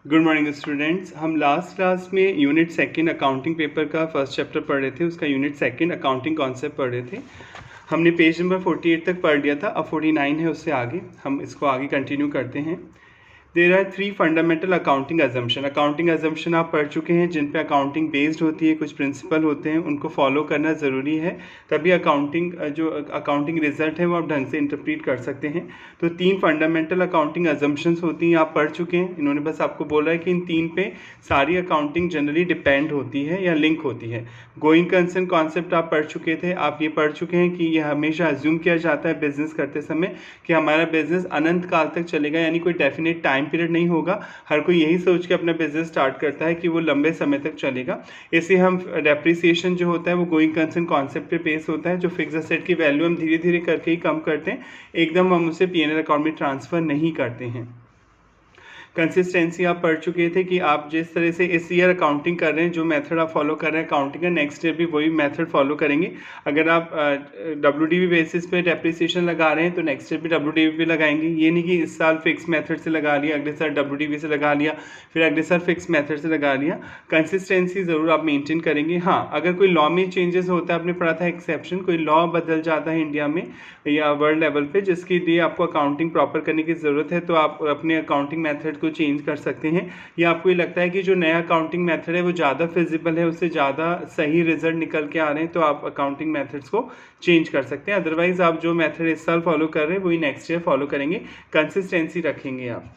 Good morning students. हम last class में unit second accounting paper का फर्स्ट चैप्टर पढ़ रहे थे। उसका यूनिट सेकंड अकाउंटिंग कॉन्सेप्ट पढ़ रहे थे। हमने पेज नंबर 48 तक पढ़ लिया था, अब 49 है, उससे आगे हम इसको आगे कंटिन्यू करते हैं। There are 3 fundamental accounting assumption. Accounting assumption आप पढ़ चुके हैं, जिन पे अकाउंटिंग बेस्ड होती है, कुछ प्रिंसिपल होते हैं, उनको फॉलो करना ज़रूरी है, तभी अकाउंटिंग रिजल्ट है वो आप ढंग से इंटरप्रीट कर सकते हैं। तो 3 फंडामेंटल अकाउंटिंग अजम्पशंस होती हैं, आप पढ़ चुके हैं। इन्होंने बस आपको बोला है कि इन 3 पे सारी अकाउंटिंग जनरली डिपेंड होती है या लिंक होती है। गोइंग कंसर्न कॉन्सेप्ट आप पढ़ चुके थे, आप ये पढ़ चुके हैं कि ये हमेशा अज्यूम किया जाता है बिजनेस करते समय कि हमारा बिजनेस अनंत काल तक चलेगा, यानी कोई डेफिनेट टाइम पीरियड नहीं होगा। हर कोई यही सोच के अपना बिजनेस स्टार्ट करता है कि वो लंबे समय तक चलेगा। इससे हम डेप्रिसिएशन जो होता है वो गोइंग कंसर्न कॉन्सेप्ट पे बेस होता है। जो फिक्स एसेट की वैल्यू हम धीरे धीरे करके ही कम करते हैं, एकदम हम उसे पीएनएल अकाउंट में ट्रांसफ़र नहीं करते हैं। कंसिस्टेंसी आप पढ़ चुके थे कि आप जिस तरह से इस ईयर अकाउंटिंग कर रहे हैं, जो मेथड आप फॉलो कर रहे हैं अकाउंटिंग का, नेक्स्ट ईयर भी वही मेथड फॉलो करेंगे। अगर आप WDV बेसिस पे डेप्रिसिएशन लगा रहे हैं तो नेक्स्ट ईयर भी WDV पे लगाएंगे। ये नहीं कि इस साल फिक्स मेथड से लगा लिया, अगले साल WDV से लगा लिया, फिर अगले साल फिक्स मेथड से लगा लिया। कंसिस्टेंसी ज़रूर आप मेंटेन करेंगे। हाँ, अगर कोई लॉ में चेंजेस होता है, आपने पढ़ा था एक्सेप्शन, कोई लॉ बदल जाता है इंडिया में या वर्ल्ड लेवल पे, जिसके लिए आपको अकाउंटिंग प्रॉपर करने की ज़रूरत है, तो आप अपने अकाउंटिंग मेथड को चेंज कर सकते हैं। या आपको ये लगता है कि जो नया अकाउंटिंग मेथड है वो ज़्यादा फिजिबल है, उससे ज़्यादा सही रिजल्ट निकल के आ रहे हैं, तो आप अकाउंटिंग मेथड्स को चेंज कर सकते हैं। अदरवाइज आप जो मेथड इस साल फॉलो कर रहे हैं वही नेक्स्ट ईयर फॉलो करेंगे, कंसिस्टेंसी रखेंगे आप।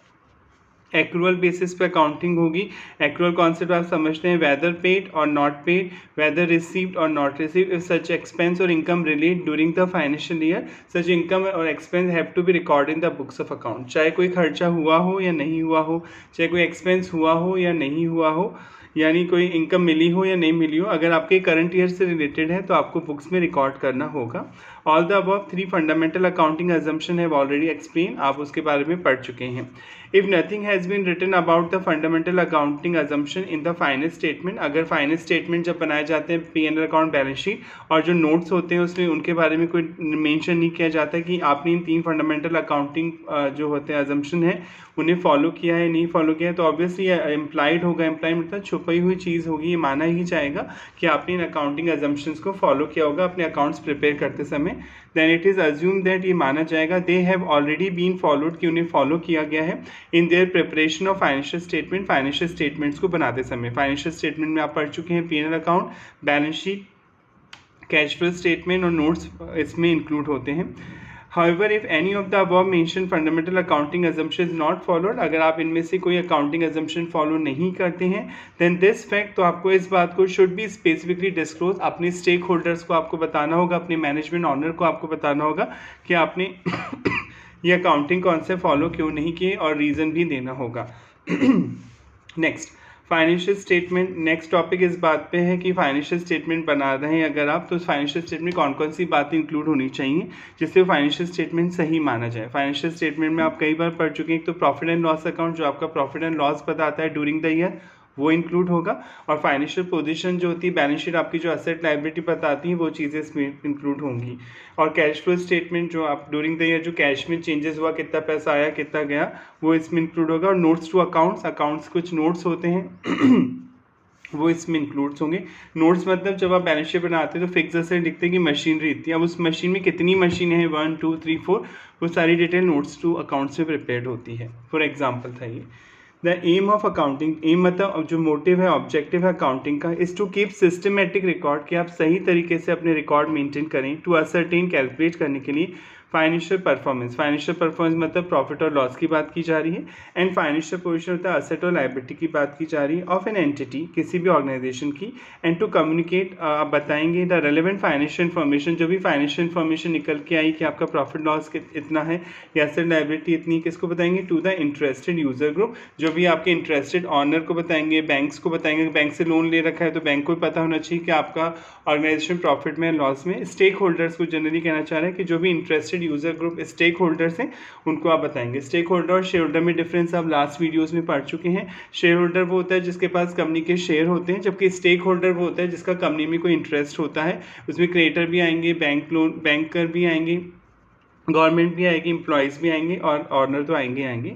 एक्रूअल बेसिस पे अकाउंटिंग होगी। एक्रूअल कॉन्सेप्ट आप समझते हैं, वेदर पेड और नॉट पेड, वेदर रिसीव्ड और not received, if such expense और income relate during the financial year, such income और expense have to be record in the books of account. चाहे कोई खर्चा हुआ हो या नहीं हुआ हो, चाहे कोई एक्सपेंस हुआ हो या नहीं हुआ हो, यानी कोई इनकम मिली हो या नहीं मिली हो, अगर आपके करंट ईयर से रिलेटेड है तो आपको बुक्स में रिकॉर्ड करना होगा। All the above 3 fundamental accounting assumption have already explain, आप उसके बारे में पढ़ चुके हैं। If nothing has been written about the fundamental accounting assumption in the finance statement, अगर फाइनेंस स्टेटमेंट जब बनाए जाते हैं, पीएनएल अकाउंट, बैलेंस शीट, और जो नोट्स होते हैं उसमें उनके बारे में कोई मेंशन नहीं किया जाता कि आपने इन 3 फंडामेंटल अकाउंटिंग जो होते हैं अजम्पशन है उन्हें फॉलो किया है नहीं फॉलो किया है, तो ऑब्वियसली ये इम्प्लाइड होगा। इम्प्लाइड मतलब छुपी हुई चीज़ होगी, ये माना ही जाएगा कि आपने इन अकाउंटिंग अजम्पशंस को फॉलो किया होगा अपने अकाउंट्स प्रिपेयर करते समय। Then it is assume that, ये माना जाएगा, they have already been followed, कि उन्हें फॉलो किया गया है in their preparation of financial statement, financial statements को बनाते समय। फाइनेंशियल स्टेटमेंट में आप पढ़ चुके हैं PNL account, balance sheet, cash flow statement और नोट्स इसमें इंक्लूड होते हैं। However, if any of the above mentioned fundamental accounting assumption is not followed, अगर आप इनमें से कोई accounting assumption follow नहीं करते हैं, then this fact, तो आपको इस बात को should be specifically disclose, अपने स्टेक होल्डर्स को आपको बताना होगा, अपने मैनेजमेंट ऑनर को आपको बताना होगा कि आपने ये अकाउंटिंग कॉन्सेप्ट फॉलो क्यों नहीं किए, और रीज़न भी देना होगा। Next, financial statement. Next topic इस बात पे है कि फाइनेंशियल स्टेटमेंट बना रहे हैं अगर आप, तो फाइनेंशियल स्टेटमेंट कौन कौन सी बातें इंक्लूड होनी चाहिए जिससे फाइनेंशियल स्टेटमेंट सही माना जाए। फाइनेंशियल स्टेटमेंट में आप कई बार पढ़ चुके हैं, एक तो प्रॉफिट एंड लॉस अकाउंट, जो आपका प्रॉफिट एंड लॉस बताता है ड्यूरिंग द ईयर, वो इंक्लूड होगा। और फाइनेंशियल पोजीशन जो होती है, बैलेंस शीट आपकी जो एसेट लायबिलिटी बताती है, वो चीज़ें इसमें इंक्लूड होंगी। और कैश फ्लो स्टेटमेंट, जो आप ड्यूरिंग द ईयर जो कैश में चेंजेस हुआ, कितना पैसा आया कितना गया, वो इसमें इंक्लूड होगा। और नोट्स टू अकाउंट्स, अकाउंट्स कुछ नोट्स होते हैं वो इसमें इंक्लूड्स होंगे। नोट्स मतलब जब आप बैलेंस शीट बनाते हैं तो फिक्स एसेट लिखते हैं कि मशीनरी इतनी, अब उस मशीन में कितनी मशीनें हैं, 1 2 3 4, वो सारी डिटेल नोट्स टू अकाउंट्स में प्रिपेयर्ड होती है। फॉर एग्जांपल था ये। The aim of accounting, aim मतलब जो मोटिव है, ऑब्जेक्टिव है अकाउंटिंग का, is to keep systematic record, कि आप सही तरीके से अपने रिकॉर्ड मेंटेन करें, टू असरटेन, कैलकुलेट करने के लिए फाइनेंशियल परफॉर्मेंस। फाइनेंशियल परफॉर्मेंस मतलब प्रॉफिट और लॉस की बात की जा रही है, एंड फाइनेंशियल पोजीशन होता है असेट और लायबिलिटी की बात की जा रही है ऑफ एन एंटिटी, किसी भी ऑर्गेनाइजेशन की। एंड टू कम्युनिकेट, आप बताएंगे द रेलेवेंट फाइनेंशियल इन्फॉर्मेशन, जो भी फाइनेंशियल इन्फॉर्मेशन निकल के आई कि आपका प्रॉफिट लॉस इतना है या असेट लायबिलिटी इतनी, किसको बताएंगे, to the interested user group, जो भी आपके इंटरेस्टेड ऑनर को बताएंगे, बैंक्स को बताएंगे, बैंक से लोन ले रखा है तो बैंक को भी पता होना चाहिए कि आपका ऑर्गेनाइजेशन प्रॉफिट में लॉस में। स्टेक होल्डर्स को जनरली कहना चाह रहे हैं कि जो भी interested user group stakeholders हैं उनको आप बताएंगे। स्टेक होल्डर और शेयर होल्डर में डिफरेंस आप लास्ट वीडियोस में पढ़ चुके हैं। शेयर होल्डर वो होता है जिसके पास कंपनी के शेयर होते हैं, जबकि स्टेक होल्डर वो होता है जिसका कंपनी में कोई इंटरेस्ट होता है। उसमें क्रेडिटर भी आएंगे, बैंकर भी आएंगे, गवर्नमेंट भी आएगी, एम्प्लॉयज़ भी आएंगे और ऑनर तो आएंगे।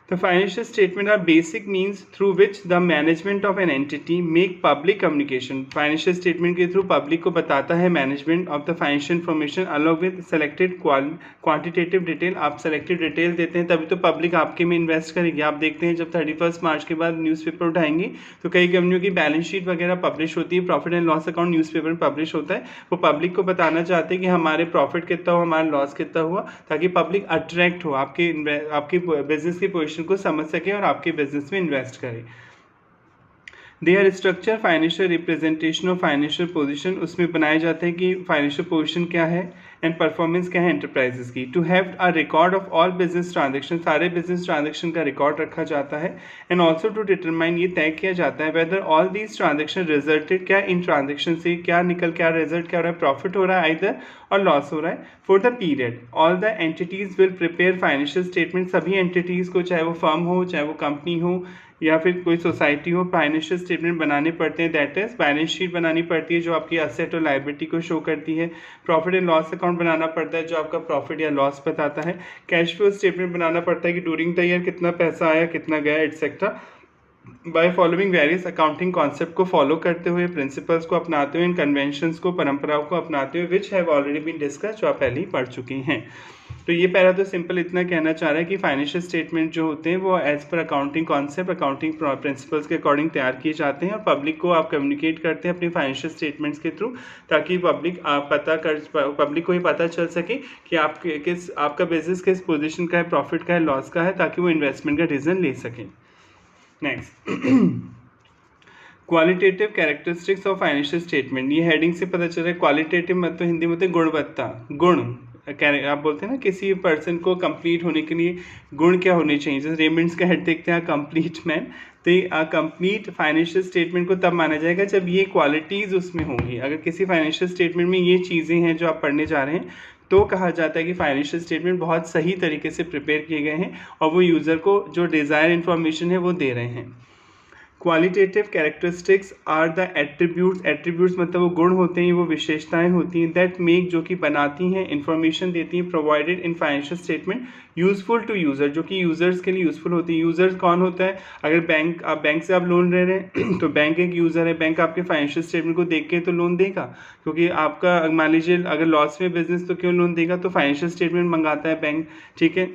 The financial statement are basic means through which the management of an entity make public communication. Financial statement के through public को बताता है management of the financial information along with selected quantitative detail. आप selected detail देते हैं तभी तो public आपके में invest करेगी. आप देखते हैं जब 31 मार्च के बाद न्यूज़पेपर उठाएंगे तो कई कंपनियों की बैलेंस शीट वगैरह पब्लिश होती है, profit and loss account newspaper में पब्लिश होता है. वो पब्लिक को बताना चाहते हैं कि हमारे प्रॉफिट कितना हुआ, हमारा लॉस कितना हुआ, ताकि पब्लिक अट्रैक्ट हो, आपकी बिजनेस की पोजीशन को समझ सके और आपके बिजनेस में इन्वेस्ट करे. They are structure financial representation of financial position. उसमें बनाए जाते हैं कि फाइनेंशियल पोजीशन क्या है एंड परफॉर्मेंस क्या है एंटरप्राइजेस की. To have a record of all business transaction, सारे बिजनेस ट्रांजेक्शन का रिकॉर्ड रखा जाता है. एंड ऑल्सो टू डिटरमाइन, ये तय किया जाता है whether all these transaction resulted, क्या इन ट्रांजेक्शन से क्या निकल, क्या रिजल्ट क्या हो रहा है, प्रॉफिट हो रहा है आइदर और लॉस हो रहा है. For the period all the entities will prepare financial statement. सभी एंटिटीज़ को, चाहे वो फर्म हो, चाहे वो कंपनी हो या फिर कोई सोसाइटी हो, फाइनेंशियल स्टेटमेंट बनाने पड़ते हैं. दैट इज बैलेंस शीट बनानी पड़ती है जो आपकी असेट और लायबिलिटी को शो करती है. प्रॉफिट एंड लॉस अकाउंट बनाना पड़ता है जो आपका प्रॉफिट या लॉस बताता है. कैश फ्लो स्टेटमेंट बनाना पड़ता है कि ड्यूरिंग द ईयर कितना पैसा आया, कितना गया, etcetera. By following various accounting concept को फॉलो करते हुए, प्रिंसिपल्स को अपनाते हुए, इन कन्वेंशंस को, परंपराओं को अपनाते हुए, which have already been discuss, जो आप पहले ही पढ़ चुके हैं. तो ये पहला तो सिंपल इतना कहना चाह रहा है कि फाइनेंशियल स्टेटमेंट जो होते हैं वो as per accounting concept, accounting principles के अकॉर्डिंग तैयार किए जाते हैं और पब्लिक को आप कम्युनिकेट करते हैं अपनी फाइनेंशियल स्टेटमेंट्स के थ्रू, ताकि पब्लिक को ये पता चल सके कि आपका बिजनेस किस पोजीशन का है, प्रॉफिट का है, लॉस का है, ताकि वो इन्वेस्टमेंट का डिसीजन ले सकें. Next, qualitative characteristics of financial statement. ये हेडिंग से पता चल रहा है. क्वालिटेटिव मतलब हिंदी में होते हैं गुणवत्ता, गुण. आप बोलते हैं ना किसी पर्सन को कंप्लीट होने के लिए गुण क्या होने चाहिए. जैसे रेमंड्स का हेड देखते हैं कंप्लीट मैन, तो ये कंप्लीट फाइनेंशियल स्टेटमेंट को तब माना जाएगा जब ये क्वालिटीज़ उसमें होंगी. अगर किसी फाइनेंशियल स्टेटमेंट में ये चीज़ें हैं जो आप पढ़ने जा रहे हैं तो कहा जाता है कि फाइनेंशियल स्टेटमेंट बहुत सही तरीके से प्रिपेयर किए गए हैं और वो यूज़र को जो डिज़ायर इन्फॉर्मेशन है वो दे रहे हैं. Qualitative characteristics are the attributes. Attributes मतलब वो गुण होते हैं, वो विशेषताएं होती हैं दैट मेक, जो कि बनाती हैं, इन्फॉर्मेशन देती हैं, provided in financial statement useful to user, जो कि यूज़र्स के लिए यूज़फुल होती है. यूज़र्स कौन होता है? अगर बैंक से आप लोन ले रहे हैं तो बैंक एक यूज़र है. बैंक आपके फाइनेंशियल स्टेटमेंट को देख के तो लोन देगा, क्योंकि आपका मान लीजिए अगर लॉस में बिजनेस तो क्यों लोन देगा, तो फाइनेंशियल स्टेटमेंट मंगाता है बैंक. ठीक है.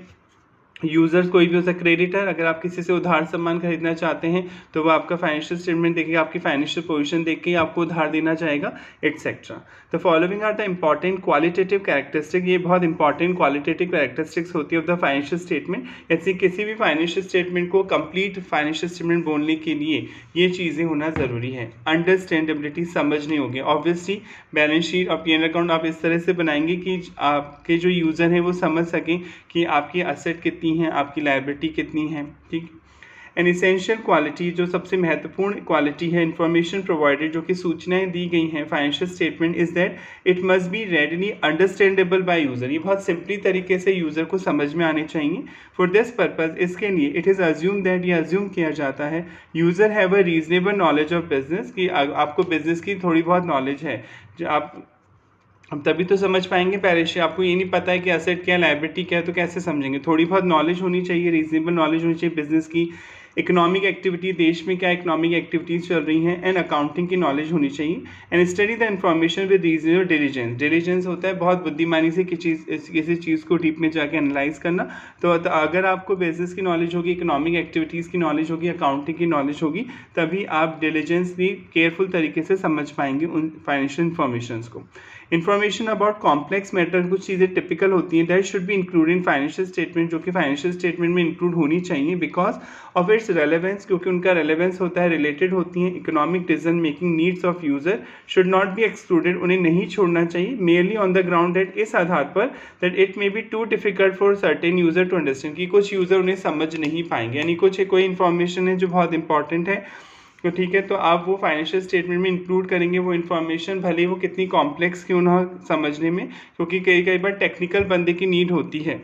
यूज़र्स कोई भी हो सकता है. क्रेडिटर, अगर आप किसी से उधार सामान खरीदना चाहते हैं तो वो आपका फाइनेंशियल स्टेटमेंट देखेगा, आपकी फाइनेंशियल पोजीशन देख के ही आपको उधार देना चाहेगा, etcetera. The following are the important qualitative characteristic. ये बहुत इंपॉर्टेंट क्वालिटेटिव कैरेक्टरिस्टिक्स होती है ऑफ द फाइनेंशियल स्टेटमेंट. ऐसी किसी भी फाइनेंशियल स्टेटमेंट को कंप्लीट फाइनेंशियल स्टेटमेंट बोलने के लिए ये चीज़ें होना ज़रूरी है. अंडरस्टैंडेबिलिटी, समझनी होगी. ऑब्वियसली बैलेंस शीट और पी एन अकाउंट आप इस तरह से बनाएंगे कि आपके जो यूज़र हैं वो समझ सकें कि आपकी असेट कितनी है, आपकी लायबिलिटी कितनी है. ठीक. एन इसेंशियल क्वालिटी, जो सबसे महत्वपूर्ण क्वालिटी है इंफॉर्मेशन प्रोवाइडेड, जो कि सूचनाएं दी गई हैं financial statement, is that it must be readily understandable by user. ये बहुत सिंपली तरीके से यूज़र को समझ में आने चाहिए. फॉर दिस पर्पज, इसके लिए इट इज़ अज्यूम दैट, ये अज्यूम किया जाता है user have a reasonable knowledge of business, कि आपको बिजनेस की थोड़ी बहुत नॉलेज है. जो आप अब तभी तो समझ पाएंगे. पहले से आपको ये नहीं पता है कि एसेट क्या है, लायबिलिटी क्या है, तो कैसे समझेंगे. थोड़ी बहुत नॉलेज होनी चाहिए, रीजनेबल नॉलेज होनी चाहिए बिजनेस की. इकोनॉमिक एक्टिविटी, देश में क्या इकोनॉमिक एक्टिविटीज़ चल रही हैं, एंड अकाउंटिंग की नॉलेज होनी चाहिए. And study the information with reasonable diligence. Diligence होता है बहुत बुद्धिमानी से किसी चीज़ को डीप में जाके एनालाइज करना. तो अगर आपको बिजनेस की नॉलेज होगी, इकोनॉमिक एक्टिविटीज़ की नॉलेज होगी, अकाउंटिंग की नॉलेज होगी, तभी आप डिलीजेंसली केयरफुल तरीके से समझ पाएंगे उन फाइनेंशियल इन्फॉर्मेशन को. इन्फॉर्मेशन अबाउट कॉम्प्लेक्स मैटर, कुछ चीज़ें टिपिकल होती हैं, that should be include in financial statement, जो कि फाइनेंशियल स्टेटमेंट में इंक्लूड होनी चाहिए बिकॉज ऑफ इट्स रेलेवेंस, क्योंकि उनका रेलेवेंस होता है, रिलेटेड होती हैं. Economic decision making needs of user should not be excluded, उन्हें नहीं छोड़ना चाहिए. Merely on the ground that, इस आधार पर that it may be too difficult for certain user to understand, कि कुछ यूज़र उन्हें समझ नहीं पाएंगे. यानी कोई इन्फॉर्मेशन है जो बहुत इंपॉर्टेंट है, तो ठीक है, तो आप वो फाइनेंशियल स्टेटमेंट में इंक्लूड करेंगे वो इन्फॉर्मेशन, भले वो कितनी कॉम्प्लेक्स क्यों ना समझने में, क्योंकि कई बार टेक्निकल बंदे की नीड होती है.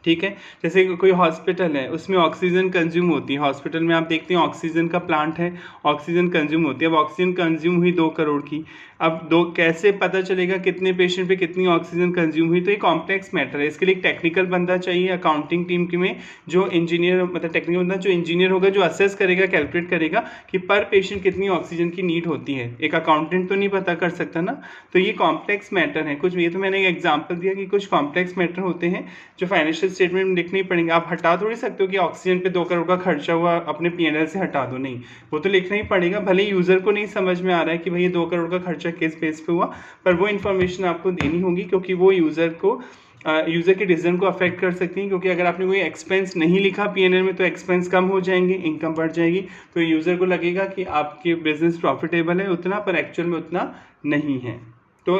ठीक है। जैसे कोई हॉस्पिटल है, उसमें ऑक्सीजन कंज्यूम होती है, हॉस्पिटल में आप देखते हैं ऑक्सीजन का प्लांट है, ऑक्सीजन कंज्यूम होती है। अब ऑक्सीजन कंज्यूम हुई 2 करोड़ की, अब दो कैसे पता चलेगा कितने पेशेंट पे कितनी ऑक्सीजन कंज्यूम हुई? तो ये कॉम्प्लेक्स मैटर है, इसके लिए एक टेक्निकल बंदा चाहिए अकाउंटिंग टीम के में, जो इंजीनियर मतलब टेक्निकल बंदा जो इंजीनियर होगा, जो असेस करेगा, कैलकुलेट करेगा कि पर पेशेंट कितनी ऑक्सीजन की नीड होती है। एक अकाउंटेंट तो नहीं पता कर सकता ना। तो ये कॉम्प्लेक्स मैटर है कुछ, ये तो मैंने एक एग्जाम्पल दिया कि कुछ कॉम्प्लेक्स मैटर होते हैं जो फाइनेंशियल स्टेटमेंट में लिखने ही पड़ेंगे। आप हटा थोड़ी सकते हो कि ऑक्सीजन पे 2 करोड़ का खर्चा हुआ, अपने पीएनएल से हटा दो, नहीं, वो तो लिखना ही पड़ेगा। भले यूजर को नहीं समझ में आ रहा है कि भाई ये 2 करोड़ का खर्चा किस बेस पे हुआ, पर वो इन्फॉर्मेशन आपको देनी होगी, क्योंकि वो यूज़र के डिसीजन को अफेक्ट कर सकती हैं। क्योंकि अगर आपने कोई एक्सपेंस नहीं लिखा पीएनएल में, तो एक्सपेंस कम हो जाएंगे, इनकम बढ़ जाएगी, तो यूज़र को लगेगा कि आपके बिजनेस प्रॉफिटेबल है उतना, पर एक्चुअल में उतना नहीं है। तो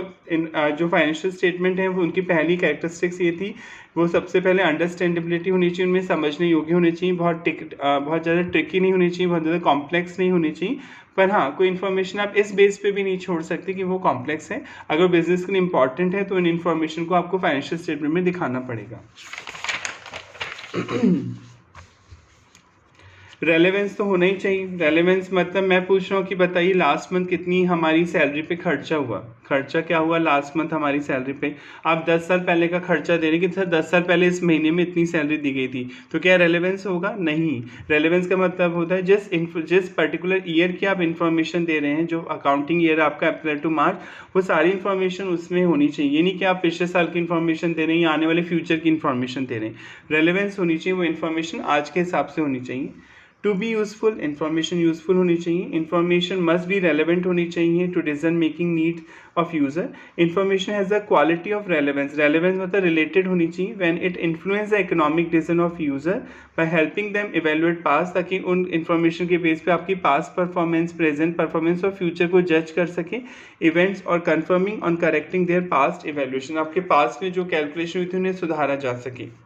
जो फाइनेंशियल स्टेटमेंट है वो उनकी पहली कैरेक्टरिस्टिक्स ये थी, वो सबसे पहले अंडरस्टैंडेबिलिटी होनी चाहिए, उनमें समझने योग्य होनी चाहिए, बहुत ज़्यादा ट्रिकी नहीं होनी चाहिए, बहुत ज़्यादा कॉम्प्लेक्स नहीं होनी चाहिए। पर हाँ, कोई इन्फॉर्मेशन आप इस बेस पे भी नहीं छोड़ सकते कि वो कॉम्प्लेक्स है। अगर बिजनेस के लिए इंपॉर्टेंट है तो इन इन्फॉर्मेशन को आपको फाइनेंशियल स्टेटमेंट में दिखाना पड़ेगा। रेलेवेंस तो होना ही चाहिए। रेलेवेंस मतलब मैं पूछ रहा हूँ कि बताइए लास्ट मंथ कितनी हमारी सैलरी पे खर्चा हुआ, खर्चा क्या हुआ लास्ट मंथ हमारी सैलरी पे। आप 10 साल पहले का खर्चा दे रहे हैं कि सर 10 साल पहले इस महीने में इतनी सैलरी दी गई थी, तो क्या रेलेवेंस होगा? नहीं। रेलेवेंस का मतलब होता है जिस पर्टिकुलर ईयर की आप इन्फॉर्मेशन दे रहे हैं, जो अकाउंटिंग ईयर आपका अप्रैल टू मार्च, वो सारी इन्फॉर्मेशन उसमें होनी चाहिए। ये नहीं कि आप पिछले साल की इन्फॉर्मेशन दे रहे हैं या आने वाले फ्यूचर की इन्फॉर्मेशन दे रहे हैं। रेलेवेंस होनी चाहिए, वो इन्फॉर्मेशन आज के हिसाब से होनी चाहिए। To be useful, information useful होनी चाहिए। इन्फॉर्मेशन मस्ट बी रेलेवेंट होनी चाहिए to decision making need of user. Information has the quality of relevance, relevance मतलब रिलेटेड होनी चाहिए when it influence the economic decision of user by helping them evaluate past, ताकि उन information के base पे आपकी पास्ट परफॉर्मेंस, प्रेजेंट परफॉर्मेंस और future को जज कर सके इवेंट्स, और confirming on correcting there past evaluation, आपके पास्ट में जो कैलकुलेशन हुई थी उन्हें सुधारा जा सके।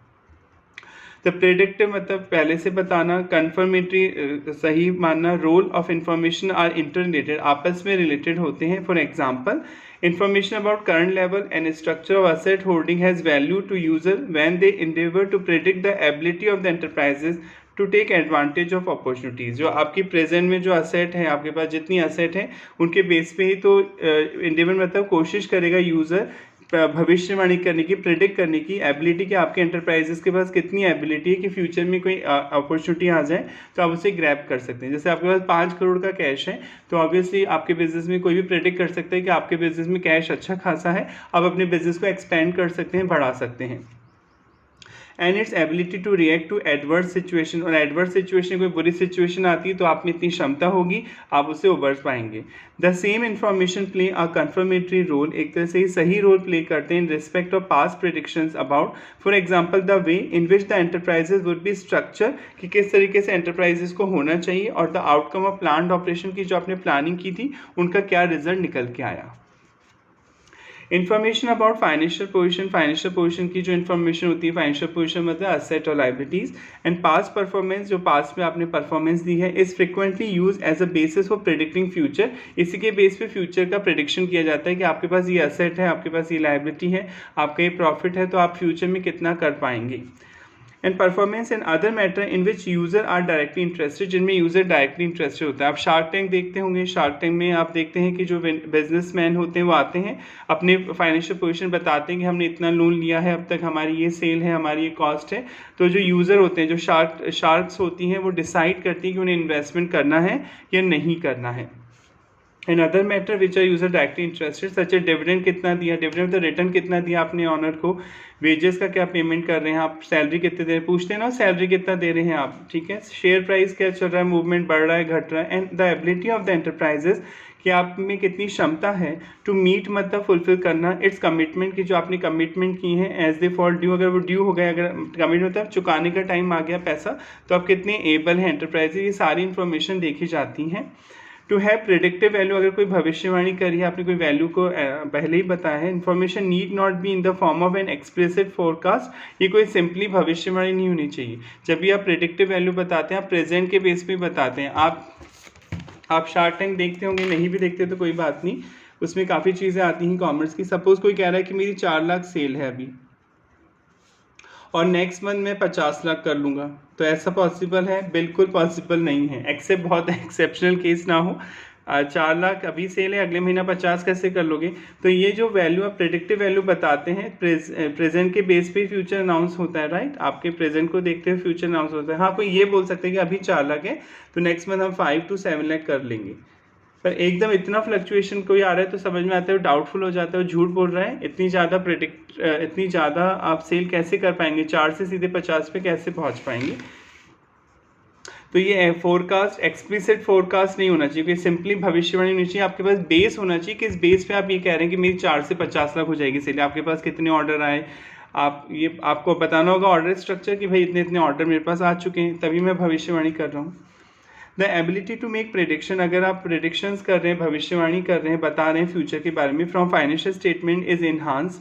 तो प्रेडिक्टिव मतलब पहले से बताना, कन्फर्मेटरी सही मानना। Role of information are interrelated, आपस में रिलेटेड होते हैं। For example, information about current level and structure of asset holding has value to user when they endeavor to predict the ability of the enterprises to take advantage of opportunities। जो आपकी present में जो asset है, आपके पास जितनी asset है उनके base पे ही तो endeavor मतलब कोशिश करेगा यूज़र भविष्यवाणी करने की, प्रेडिक्ट करने की एबिलिटी, कि आपके एंटरप्राइजेस के पास कितनी एबिलिटी है कि फ्यूचर में कोई अपॉर्चुनिटी आ जाए तो आप उसे ग्रैब कर सकते हैं। जैसे आपके पास 5 करोड़ का कैश है, तो ऑब्वियसली आपके बिजनेस में कोई भी प्रेडिक्ट कर सकता है कि आपके बिजनेस में कैश अच्छा खासा है, आप अपने बिजनेस को एक्सपेंड कर सकते हैं, बढ़ा सकते हैं। And its ability to react to adverse situation, और एडवर्स सिचुएशन कोई बुरी सिचुएशन आती है तो आप में इतनी क्षमता होगी, आप उसे उबर पाएंगे। The same information play a confirmatory role, एक तरह से ही सही रोल प्ले करते हैं in respect of past predictions about, for example the way in which the enterprises would be structure, कि किस तरीके से एंटरप्राइजेस को होना चाहिए, और the outcome of planned operation की जो आपने प्लानिंग की थी उनका क्या रिजल्ट निकल के आया। Information about financial position, financial position की जो इन्फॉर्मेशन होती है, फाइनेंशियल पोजीशन मतलब असेट और लाइबिलिटीज, एंड पास्ट परफॉर्मेंस, जो पास्ट में आपने परफॉर्मेंस दी है, is frequently use as a basis for predicting future. इसी के बेस पे फ्यूचर का प्रेडिक्शन किया जाता है कि आपके पास ये असेट है, आपके पास ये लाइबिलिटी है, आपका ये प्रॉफिट है, तो आप फ्यूचर में कितना कर पाएंगे। And performance and other matter in which user are directly interested, जिनमें यूजर डायरेक्टली इंटरेस्टेड होता है। आप शार्क टैंक देखते होंगे, शार्क टैंक में आप देखते हैं कि जो बिजनेसमैन होते हैं वो आते हैं, अपने फाइनेंशियल पोजीशन बताते हैं कि हमने इतना लोन लिया है, अब तक हमारी ये सेल है, हमारी ये कॉस्ट है। तो जो यूज़र होते हैं, जो शार्क्स होती हैं, वो डिसाइड करती हैं कि उन्हें इन्वेस्टमेंट करना है या नहीं करना है। And other matter which are user directly interested, such a dividend कितना दिया, डिविडेंड मतलब रिटर्न कितना दिया आपने ऑनर को, वेजेस का क्या पेमेंट कर रहे हैं आप, सैलरी कितने दे रहे हैं, पूछते हैं ना सैलरी कितना दे रहे हैं आप, ठीक है, शेयर प्राइस क्या चल रहा है, मूवमेंट बढ़ रहा है, घट रहा है। And the ability of the enterprises, कि आप में कितनी क्षमता है टू मीट मतलब फुलफिल करना इट्स कमिटमेंट, की जो आपने कमिटमेंट की है एज दे फॉल ड्यू, अगर वो ड्यू हो गया, अगर कमिटमेंट मतलब चुकाने का टाइम आ गया पैसा, तो आप कितने एबल हैं एंटरप्राइजेस, ये सारी इन्फॉर्मेशन देखी जाती हैं। टू हैव प्रेडिक्टिव वैल्यू, अगर कोई भविष्यवाणी करी है, आपने कोई वैल्यू को पहले ही बताया है। Information need not be in the form of an explicit forecast, ये कोई सिंपली भविष्यवाणी नहीं होनी चाहिए। जब भी आप प्रेडिक्टिव वैल्यू बताते हैं, आप प्रेजेंट के बेस पे बताते हैं। आप शार्क टैंक देखते होंगे, नहीं भी देखते तो कोई बात नहीं, उसमें काफ़ी चीज़ें आती हैं कॉमर्स की। सपोज कोई कह रहा है कि मेरी 4 लाख सेल है अभी, और नेक्स्ट मंथ मैं 50 लाख कर लूँगा, तो ऐसा पॉसिबल है? बिल्कुल पॉसिबल नहीं है, एक्सेप्ट बहुत एक्सेप्शनल केस ना हो। 4 लाख अभी सेल है, अगले महीना 50 कैसे कर लोगे? तो ये जो वैल्यू आप प्रेडिक्टिव वैल्यू बताते हैं, प्रेजेंट के बेस पे फ्यूचर अनाउंस होता है, राइट? आपके प्रेजेंट को देखते हुए फ्यूचर अनाउंस होता है। हाँ, कोई ये बोल सकते हैं कि अभी 4 लाख है तो नेक्स्ट मंथ हम 5 to 7 लाख कर लेंगे, पर एकदम इतना फ्लक्चुएशन कोई आ रहा है तो समझ में आता है, डाउटफुल हो जाता है, झूठ बोल रहा है। इतनी ज़्यादा आप सेल कैसे कर पाएंगे? 4 से सीधे 50 पे कैसे पहुंच पाएंगे? तो ये फोरकास्ट एक्सप्लिसिट फोरकास्ट नहीं होना चाहिए, सिंपली भविष्यवाणी होनी चाहिए। आपके पास बेस होना चाहिए कि इस बेस पे आप ये कह रहे हैं कि मेरी 4 से 50 लाख हो जाएगी सेल। आपके पास कितने ऑर्डर आए, आपको बताना होगा ऑर्डर स्ट्रक्चर कि भाई इतने इतने ऑर्डर मेरे पास आ चुके हैं, तभी मैं भविष्यवाणी कर रहा हूँ। The ability to make prediction, अगर आप प्रेडिक्शंस कर रहे हैं, भविष्यवाणी कर रहे हैं, बता रहे हैं फ्यूचर के बारे में, from financial statement is enhance.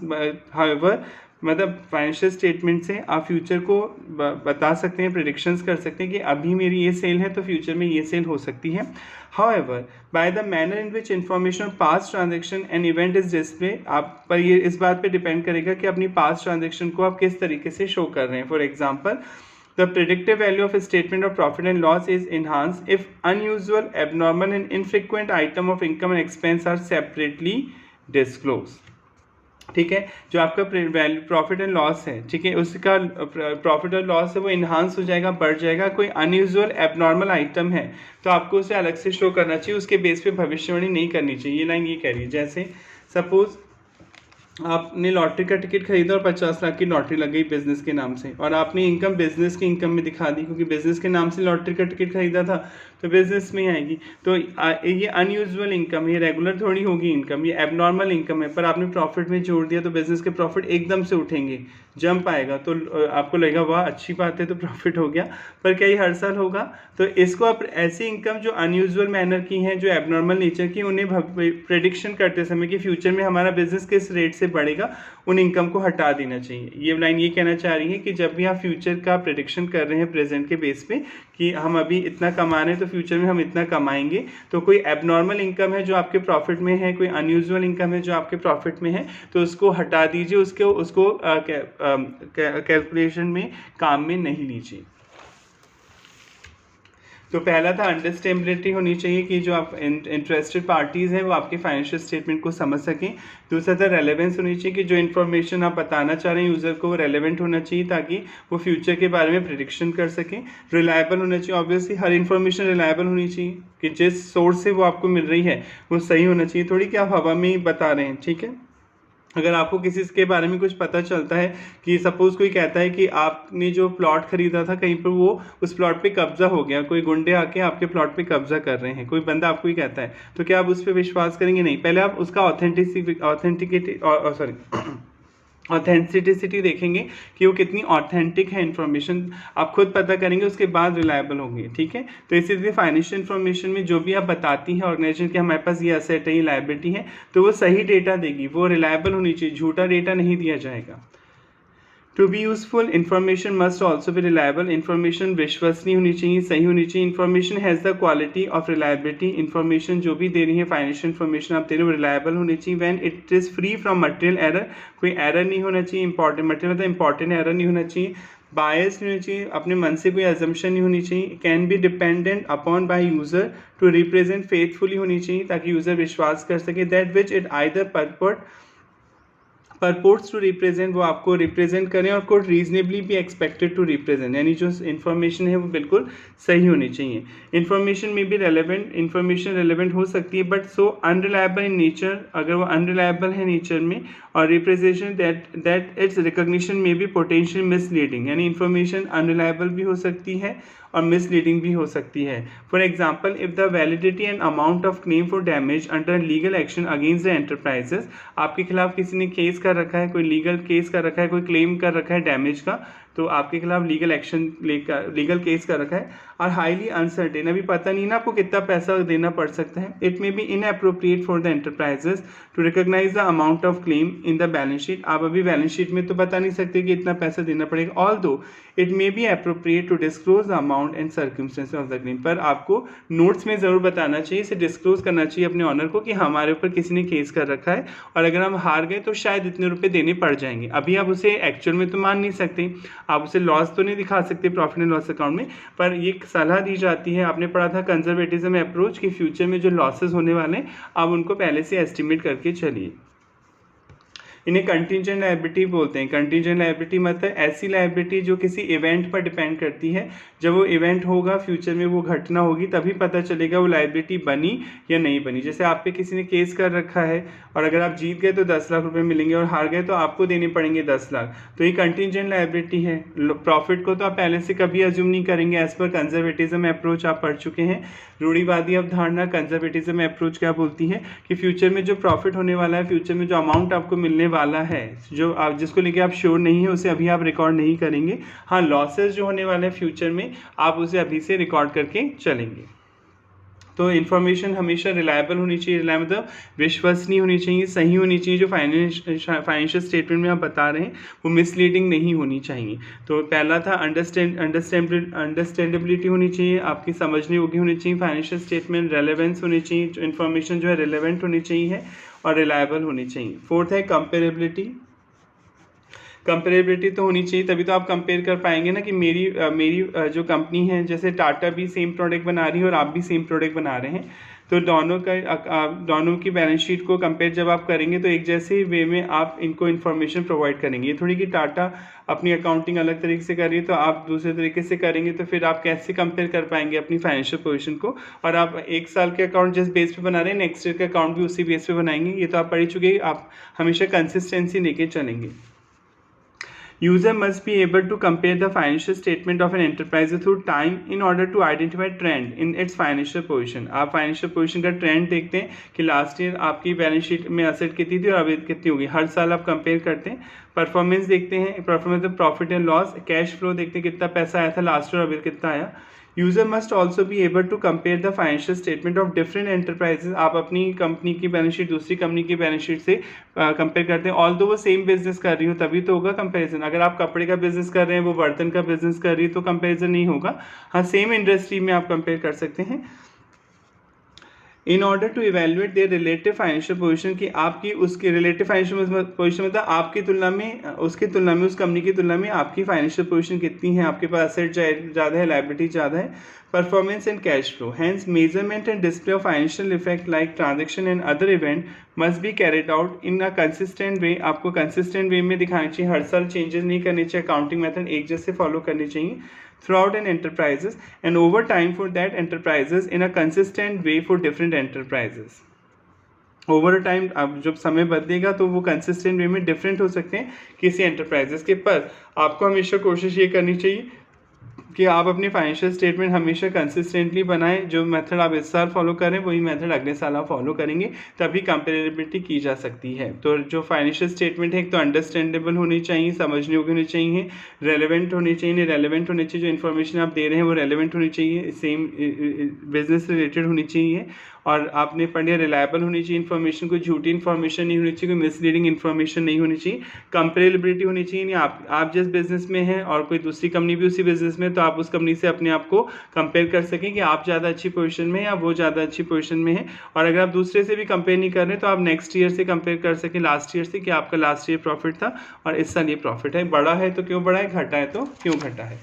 However, मतलब फाइनेंशियल स्टेटमेंट से आप फ्यूचर को बता सकते हैं, प्रेडिक्शंस कर सकते हैं कि अभी मेरी ये सेल है तो फ्यूचर में ये सेल हो सकती है। However, by the manner in which information of past transaction and event is display, आप पर ये इस बात पे डिपेंड करेगा कि अपनी पास्ट ट्रांजेक्शन को आप किस तरीके से शो कर रहे हैं। For example, the predictive value of a statement of profit and loss is enhanced if unusual, abnormal and infrequent item of income and expense are separately disclosed। ठीक है, जो आपका प्रॉफिट एंड लॉस है, ठीक है, उसका प्रॉफिट और loss है वो इन्हांस हो जाएगा, बढ़ जाएगा। कोई अनयूजुअल एबनॉर्मल आइटम है तो आपको उसे अलग से शो करना चाहिए, उसके बेस पे भविष्यवाणी नहीं करनी चाहिए। ये लाइन ये कह रही है, जैसे सपोज आपने लॉटरी का टिकट खरीदा और 50 लाख की लॉटरी लग गई बिजनेस के नाम से, और आपने इनकम बिजनेस की इनकम में दिखा दी, क्योंकि बिजनेस के नाम से लॉटरी का टिकट खरीदा था तो बिजनेस में आएगी। तो ये अनयूजुअल इनकम, ये रेगुलर थोड़ी होगी इनकम, ये एबनॉर्मल इनकम है, पर आपने प्रॉफिट में जोड़ दिया तो बिजनेस के प्रॉफिट एकदम से उठेंगे, जंप आएगा, तो आपको लगेगा वाह अच्छी बात है तो प्रॉफिट हो गया। पर क्या ये हर साल होगा? तो इसको आप ऐसी इनकम जो अनयूजुअल मैनर की हैं, जो एबनॉर्मल नेचर की, उन्हें प्रेडिक्शन करते समय कि फ्यूचर में हमारा बिजनेस किस रेट से बढ़ेगा, उन इनकम को हटा देना चाहिए। ये लाइन ये कहना चाह रही है कि जब भी आप फ्यूचर का प्रेडिक्शन कर रहे हैं प्रेजेंट के बेस पे कि हम अभी इतना कमा रहे हैं तो फ्यूचर में हम इतना कमाएंगे, तो कोई एबनॉर्मल इनकम है जो आपके प्रॉफिट में है, कोई अनयूजुअल इनकम है जो आपके प्रॉफिट में है, तो उसको हटा दीजिए, उसको कैलकुलेशन में काम में नहीं लीजिए। तो पहला था अंडरस्टैंडेबिलिटी होनी चाहिए कि जो आप इंटरेस्टेड पार्टीज़ हैं वो आपके फाइनेंशियल स्टेटमेंट को समझ सकें। दूसरा था रेलेवेंस होनी चाहिए कि जो इन्फॉर्मेशन आप बताना चाह रहे हैं यूज़र को वो रेलेवेंट होना चाहिए ताकि वो फ्यूचर के बारे में प्रेडिक्शन कर सकें। रिलायबल होना चाहिए, ऑब्वियसली हर इन्फॉर्मेशन रिलायबल होनी चाहिए कि जिस सोर्स से वो आपको मिल रही है वो सही होना चाहिए, थोड़ी कि आप हवा में ही बता रहे हैं। ठीक है, अगर आपको किसी के बारे में कुछ पता चलता है कि सपोज़ कोई कहता है कि आपने जो प्लॉट खरीदा था कहीं पर वो उस प्लॉट पे कब्जा हो गया, कोई गुंडे आके आपके प्लॉट पे कब्जा कर रहे हैं, कोई बंदा आपको ही कहता है, तो क्या आप उस पर विश्वास करेंगे? नहीं, पहले आप उसका ऑथेंटिसिटी देखेंगे कि वो कितनी ऑथेंटिक है इन्फॉर्मेशन, आप खुद पता करेंगे, उसके बाद रिलायबल होंगे। ठीक है, तो इसी तरह फाइनेंशियल इन्फॉर्मेशन में जो भी आप बताती हैं ऑर्गेनाइजेशन कि हमारे पास ये असेट है, ये लायबिलिटी है, तो वो सही डेटा देगी, वो रिलायबल होनी चाहिए, झूठा डेटा नहीं दिया जाएगा। To be useful information must also be reliable, information विश्वसनीय होनी चाहिए, सही होनी चाहिए। Information has the quality of reliability, information जो भी दे रही है फाइनेंशियल इन्फॉर्मेशन आप दे रहे हो रिलायबल होनी चाहिए। When it is free from material error, कोई एरर नहीं होना चाहिए, इंपॉर्टेंट मटेरियल मतलब इंपॉर्टेंट एरर नहीं होना चाहिए, बायस नहीं होनी चाहिए, अपने मन से कोई एजम्पशन नहीं होनी चाहिए, can be dependent upon by user to represent faithfully होनी चाहिए ताकि यूज़र विश्वास कर सके। That which it either purports to represent, वो आपको रिप्रेजेंट करें और could reasonably be expected to represent, यानी जो इन्फॉर्मेशन है वो बिल्कुल सही होनी चाहिए। इन्फॉर्मेशन में भी रेलेवेंट, इन्फॉर्मेशन रेलेवेंट हो सकती है but so unreliable in nature, अगर वो अनरिलायबल है नेचर में, और रिप्रेजेंटेशन दैट इट्स रिकॉग्निशन में भी पोटेंशियल मिसलीडिंग, यानी इन्फॉर्मेशन अनरिलायबल भी हो सकती है और मिसलीडिंग भी हो सकती है। For example, if the validity and amount of claim for damage under legal action against the enterprises, आपके खिलाफ किसी ने केस कर रखा है, कोई लीगल केस कर रखा है, कोई क्लेम कर रखा है डैमेज का, तो आपके खिलाफ लीगल एक्शन लीगल केस कर रखा है, आर हाईली अनसर्टेन, अभी पता नहीं ना आपको कितना पैसा देना पड़ सकता है। It may be inappropriate for the enterprises to recognise the amount of claim in the balance sheet, आप अभी बैलेंस शीट में तो बता नहीं सकते कि इतना पैसा देना पड़ेगा। Although it may be appropriate to disclose the amount and circumstances of the claim, पर आपको नोट्स में ज़रूर बताना चाहिए, इसे डिस्क्लोज करना चाहिए अपने ऑनर को कि हमारे ऊपर किसी ने केस कर रखा है और अगर हम हार गए तो शायद इतने रुपए देने पड़ जाएंगे। अभी आप उसे एक्चुअल में तो मान नहीं सकते, आप उसे लॉस तो नहीं दिखा सकते प्रॉफिट एंड लॉस अकाउंट में, पर ये सलाह दी जाती है। आपने पढ़ा था कंजर्वेटिज्म अप्रोच कि फ्यूचर में जो लॉसेस होने वाले हैं आप उनको पहले से एस्टिमेट करके चलिए। इन्हें कंटीजेंट लायबिलिटी बोलते हैं। कंटीजेंट लायबिलिटी मतलब ऐसी लायबिलिटी जो किसी इवेंट पर डिपेंड करती है, जब वो इवेंट होगा फ्यूचर में वो घटना होगी तभी पता चलेगा वो लायबिलिटी बनी या नहीं बनी। जैसे आप पे किसी ने केस कर रखा है और अगर आप जीत गए तो 10 लाख रुपए मिलेंगे और हार गए तो आपको देने पड़ेंगे 10 लाख, तो ये कंटीजेंट लायबिलिटी है। प्रॉफिट को तो आप पहले से कभी अज्यूम नहीं करेंगे, एज पर कंजर्वेटिज्म अप्रोच आप पढ़ चुके हैं। रूढ़िवादी अवधारणा कंजर्वेटिज्म अप्रोच क्या बोलती है कि फ्यूचर में जो प्रॉफिट होने वाला है, फ्यूचर में जो अमाउंट आपको मिलने वाला है, जो आप जिसको लेके आप श्योर नहीं है उसे अभी आप रिकॉर्ड नहीं करेंगे। हाँ, लॉसेस जो होने वाले हैं फ्यूचर में आप उसे अभी से रिकॉर्ड करके चलेंगे। तो इन्फॉर्मेशन हमेशा रिलायबल होनी चाहिए, रिलायबल मतलब विश्वसनीय होनी चाहिए, सही होनी चाहिए। जो फाइनेंशियल स्टेटमेंट में आप बता रहे हैं वो मिसलीडिंग नहीं होनी चाहिए। तो पहला था अंडरस्टैंडेबिलिटी होनी चाहिए, आपकी समझने योग्य होनी चाहिए फाइनेंशियल स्टेटमेंट, रेलेवेंस होनी चाहिए, जो इन्फॉर्मेशन जो है रिलेवेंट होनी चाहिए और रिलायबल होनी चाहिए। फोर्थ है कंपेरेबिलिटी। कंपेरेबिलिटी तो होनी चाहिए, तभी तो आप कंपेयर कर पाएंगे ना कि मेरी जो कंपनी है, जैसे टाटा भी सेम प्रोडक्ट बना रही है और आप भी सेम प्रोडक्ट बना रहे हैं, तो दोनों की बैलेंस शीट को कंपेयर जब आप करेंगे तो एक जैसे वे में आप इनको इन्फॉर्मेशन प्रोवाइड करेंगे। ये थोड़ी कि टाटा अपनी अकाउंटिंग अलग तरीके से कर रही है तो आप दूसरे तरीके से करेंगे, तो फिर आप कैसे कंपेयर कर पाएंगे अपनी फाइनेंशियल पोजीशन को। और आप एक साल के अकाउंट जिस बेस पे बना रहे हैं नेक्स्ट ईयर का अकाउंट भी उसी बेस पे बनाएंगे, ये तो आप पढ़ चुके हैं। आप हमेशा कंसिस्टेंसी लेके चलेंगे। User must be able to compare the financial statement of an enterprise through time in order to identify trend in its financial position. आप फाइनेंशियल पोजीशन का ट्रेंड देखते हैं कि लास्ट ईयर आपकी बैलेंस शीट में asset कितनी थी और अभी कितनी होगी, हर साल आप कंपेयर करते हैं। परफॉर्मेंस देखते हैं, performance profit and loss, cash flow देखते हैं कितना पैसा आया था लास्ट ईयर, अभी कितना आया। User must also be able to compare the financial statement of different enterprises. आप अपनी कंपनी की बैलेंस शीट दूसरी कंपनी की बैलेंस शीट से कंपेयर करते हैं, ऑल्दो वो सेम बिजनेस कर रही हो तभी तो होगा कंपैरिजन। अगर आप कपड़े का बिजनेस कर रहे हैं, वो बर्तन का बिजनेस कर रही है, तो कंपैरिजन नहीं होगा। हाँ, सेम इंडस्ट्री में आप कंपेयर कर सकते हैं। In order to evaluate their relative financial position, की आपकी उसकी रिलेटिव फाइनेंशियल पोजीशन मतलब आपकी तुलना में, उसकी तुलना में, उस कंपनी की तुलना में आपकी फाइनेंशियल पोजीशन कितनी है, आपके पास एसेट ज़्यादा है, लायबिलिटी ज़्यादा है। Performance and cash flow, hence measurement and display of financial effect like transaction and other event must be carried out in a consistent way. आपको कंसिस्टेंट वे में दिखाना चाहिए, हर साल चेंजेस नहीं करने चाहिए, अकाउंटिंग मेथड एक जैसे फॉलो करनी चाहिए throughout an enterprises and over time for that enterprises in a consistent way for different enterprises. Over time अब जब समय बदलेगा तो वो कंसिस्टेंट वे में डिफरेंट हो सकते हैं किसी एंटरप्राइजेस के, पर आपको हमेशा कोशिश ये करनी चाहिए कि आप अपनी फाइनेंशियल स्टेटमेंट हमेशा कंसिस्टेंटली बनाएं। जो मेथड आप इस साल फॉलो करें वही मेथड अगले साल आप फॉलो करेंगे, तभी कंपेरेबिलिटी की जा सकती है। तो जो फाइनेंशियल स्टेटमेंट है एक तो अंडरस्टैंडेबल होनी चाहिए, समझने योग्य होनी चाहिए, रेलेवेंट होनी चाहिए, रेलेवेंट होनी चाहिए, जो इन्फॉर्मेशन आप दे रहे हैं वो रेलेवेंट होनी चाहिए, सेम बिजनेस रिलेटेड होनी चाहिए, और आपने पढ़िया रिलायबल होनी चाहिए इन्फॉर्मेशन, कोई झूठी इन्फॉर्मेशन नहीं होनी चाहिए, कोई मिसलीडिंग इन्फॉर्मेशन नहीं होनी चाहिए। कंपेरेबिलिटी होनी चाहिए, नहीं आप जिस बिजनेस में हैं और कोई दूसरी कंपनी भी उसी बिजनेस में, तो आप उस कंपनी से अपने आप को कंपेयर कर सकें कि आप ज़्यादा अच्छी पोजीशन में हैं या वो ज़्यादा अच्छी पोजीशन में है। और अगर आप दूसरे से भी कंपेयर नहीं कर रहे तो आप नेक्स्ट ईयर से कंपेयर कर सकें, लास्ट ईयर से, कि आपका लास्ट ईयर प्रॉफिट था और इस साल ये प्रॉफिट है, बढ़ा है तो क्यों बढ़ा है, घटा है तो क्यों घटा है।